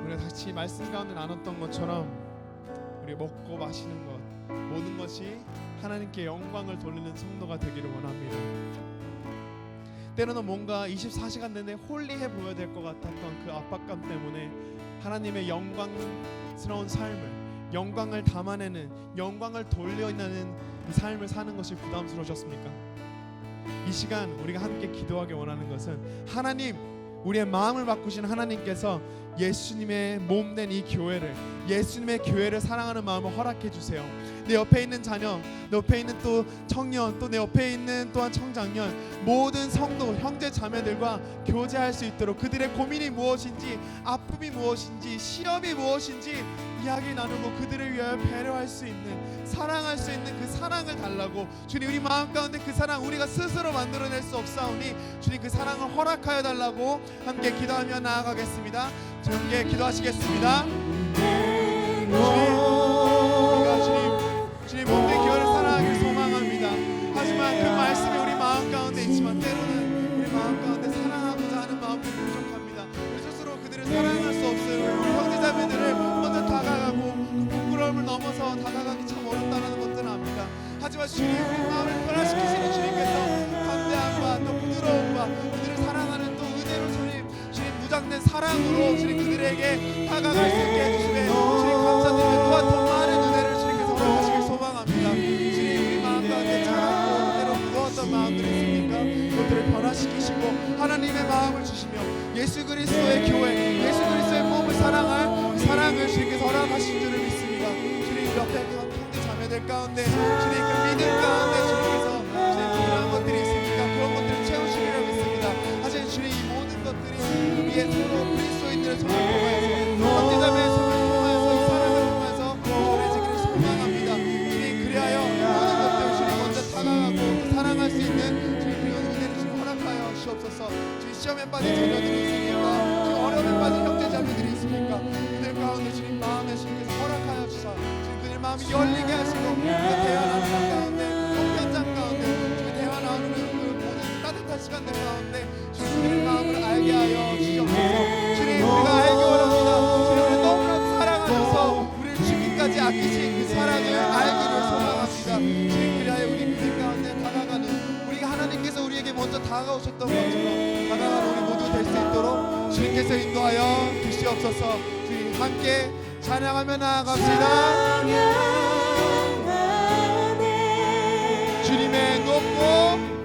우리가 같이 말씀 가운데 나눴던 것처럼 우리 먹고 마시는 것 모든 것이 하나님께 영광을 돌리는 성도가 되기를 원합니다. 때로는 뭔가 24시간 내내 홀리해 보여야 될 것 같았던 그 압박감 때문에 하나님의 영광스러운 삶을, 영광을 담아내는, 영광을 돌려내는 이 삶을 사는 것이 부담스러우셨습니까? 이 시간 우리가 함께 기도하기 원하는 것은 하나님, 우리의 마음을 바꾸신 하나님께서 예수님의 몸된 이 교회를, 예수님의 교회를 사랑하는 마음을 허락해 주세요. 내 옆에 있는 자녀, 내 옆에 있는 또 청년, 또 내 옆에 있는 또한 청장년, 모든 성도, 형제 자매들과 교제할 수 있도록 그들의 고민이 무엇인지, 아픔이 무엇인지, 시험이 무엇인지 이야기 나누고 그들을 위하여 배려할 수 있는, 사랑할 수 있는 그 사랑을 달라고 주님, 우리 마음 가운데 그 사랑 우리가 스스로 만들어낼 수 없사오니 주님 그 사랑을 허락하여 달라고 함께 기도하며 나아가겠습니다. 함께 기도하시겠습니다. 주님 몸된 교회를 사랑하길 소망합니다. 하지만 그 말씀이 우리 마음 가운데 있지만 때로는 우리 마음 가운데 사랑하고자 하는 마음들이 부족합니다. 우리 스스로 그들을 사랑할 수 없어요. 우리 형제자매들을 먼저 다가가고 그 부끄러움을 넘어서 다가가기 참 어렵다는 것들은 압니다. 하지만 주님, 우리 마음을 변화시키시는 주님께서 담대함과 또 부드러움과 그들을 사랑하는 또 은혜로 주님 무장된 사랑으로 주님 그들에게 다가갈 수 있게 해주시며 주님 감사드리며 또한 더 많은 은혜를 주님께서 허락하시길 소망합니다. 주님, 우리 마음 가운데 차갑고 그대로 무거웠던 마음들이 있습니까? 그것들을 변화시키시고 하나님의 마음을 주시며 예수 그리스도의 교회, 예수 그리스도의 몸을 사랑할 그 사랑을 주님께서 허락하신 줄을 믿습니다. 주님, 옆에 형제 자매들 가운데 주님 그 믿음 가운데 주님께서 주님 필요한 것들이 있습니까? 그런 것들을 채우시리라 믿습니다. 하지만 주님, 이 모든 것들이 우리의 서로 그리스도인들의 손을 통하여서 형제자매의 손을 통하여서 이 사랑을 통해서 전해지기를 소망합니다. 주님, 그리하여 모든 것들 주님 먼저 다가가고 사랑할 수 있는 주님 그런 은혜를 주님 허락하여 주옵소서. 주님, 시험에 빠진 자녀들이 있습니까? 주님, 어려움에 빠진 형제자매들이 있습니까? 그들 가운데 주님 마음에 주님께서 허락하여 주사 주님 그들 마음이 열리게 하시고 그 대화 나누는 가운데 현장 가운데 주님 대화 나누는 그 모든 따뜻한 시간들 가운데 주님 그들의 마음을 알게 하여 주시옵소서. 주님, 우리가 알기 원합니다. 주님, 우리를 너무나 사랑하셔서 우리를 죽기까지 아끼신 그 사랑을 알기를 소망합니다. 주님, 그리하여 우리 그들 가운데 다가가는 우리가 하나님께서 우리에게 먼저 다가오셨던 것처럼 다가가는 우리 모두 될 수 있도록 주님께서 인도하여 주시옵소서. 주님, 함께 찬양하며 나아갑시다. 주님의 높고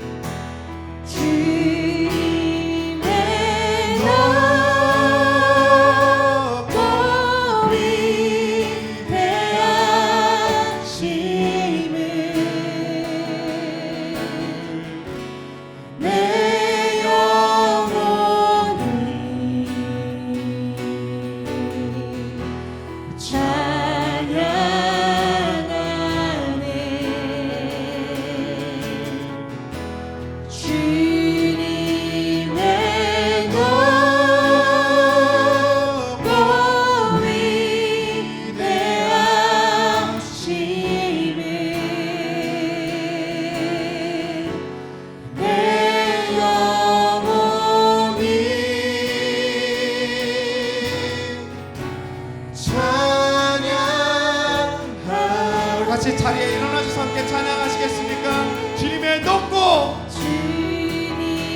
같이 자리에 일어나셔서 함께 찬양하시겠습니까? 주님의 높고 주님의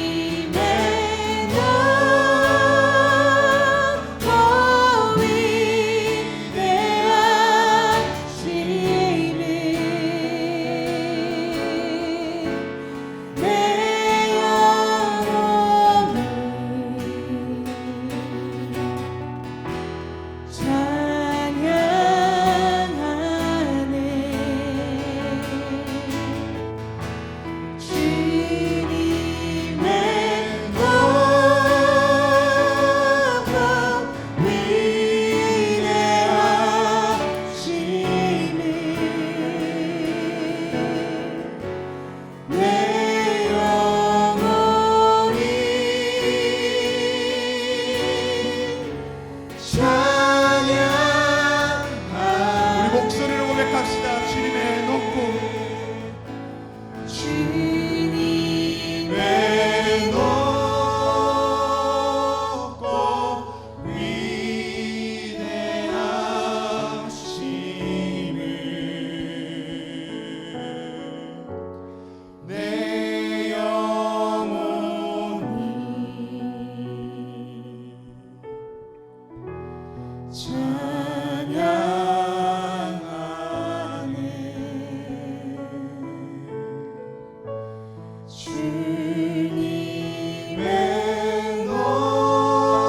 주님의 높고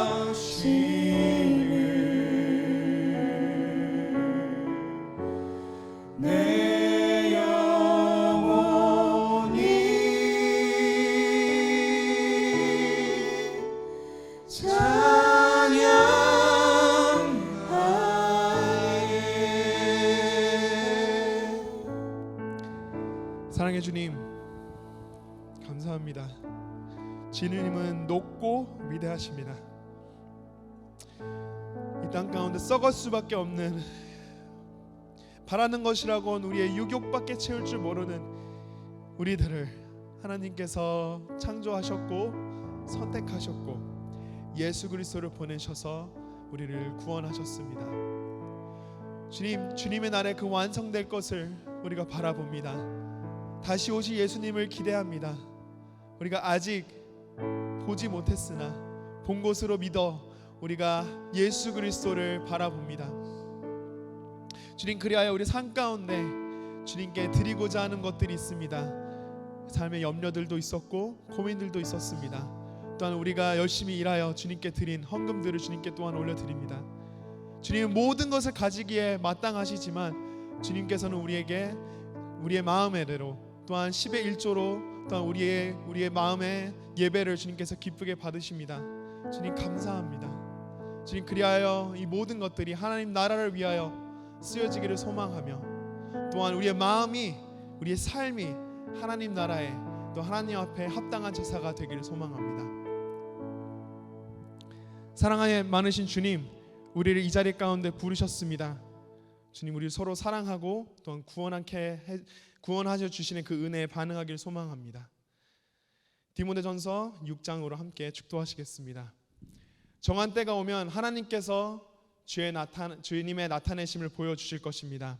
위대하심을 내 영혼이 사랑의 주님, 감사합니다. 주님은 높고 위대하십니다. 이 땅 가운데 썩을 수밖에 없는, 바라는 것이라고는 우리의 유욕밖에 채울 줄 모르는 우리들을 하나님께서 창조하셨고 선택하셨고 예수 그리스도를 보내셔서 우리를 구원하셨습니다. 주님, 주님의 날에 그 완성될 것을 우리가 바라봅니다. 다시 오실 예수님을 기대합니다. 우리가 아직 보지 못했으나 본 것으로 믿어 우리가 예수 그리스도를 바라봅니다. 주님, 그리하여 우리 삶 가운데 주님께 드리고자 하는 것들이 있습니다. 삶의 염려들도 있었고 고민들도 있었습니다. 또한 우리가 열심히 일하여 주님께 드린 헌금들을 주님께 또한 올려드립니다. 주님은 모든 것을 가지기에 마땅하시지만 주님께서는 우리에게 우리의 마음대로 또한 10의 1조로 또한 우리의 마음의 예배를 주님께서 기쁘게 받으십니다. 주님, 감사합니다. 주님, 그리하여 이 모든 것들이 하나님 나라를 위하여 쓰여지기를 소망하며 또한 우리의 마음이, 우리의 삶이 하나님 나라에 또 하나님 앞에 합당한 제사가 되기를 소망합니다. 사랑하에 많으신 주님, 우리를 이 자리 가운데 부르셨습니다. 주님, 우리 서로 사랑하고 또한 구원하셔 주시는 그 은혜에 반응하기를 소망합니다. 디모데전서 6장으로 함께 축도하시겠습니다. 정한 때가 오면 하나님께서 주님의 나타내심을 보여주실 것입니다.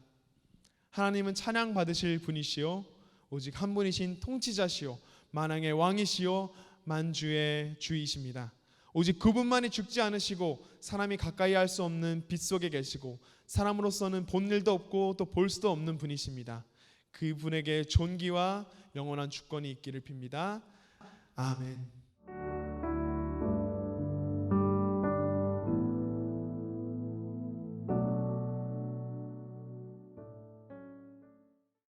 하나님은 찬양 받으실 분이시요 오직 한 분이신 통치자시요 만왕의 왕이시요 만주의 주이십니다. 오직 그분만이 죽지 않으시고 사람이 가까이 할 수 없는 빛 속에 계시고 사람으로서는 본 일도 없고 또 볼 수도 없는 분이십니다. 그분에게 존귀와 영원한 주권이 있기를 빕니다. 아멘.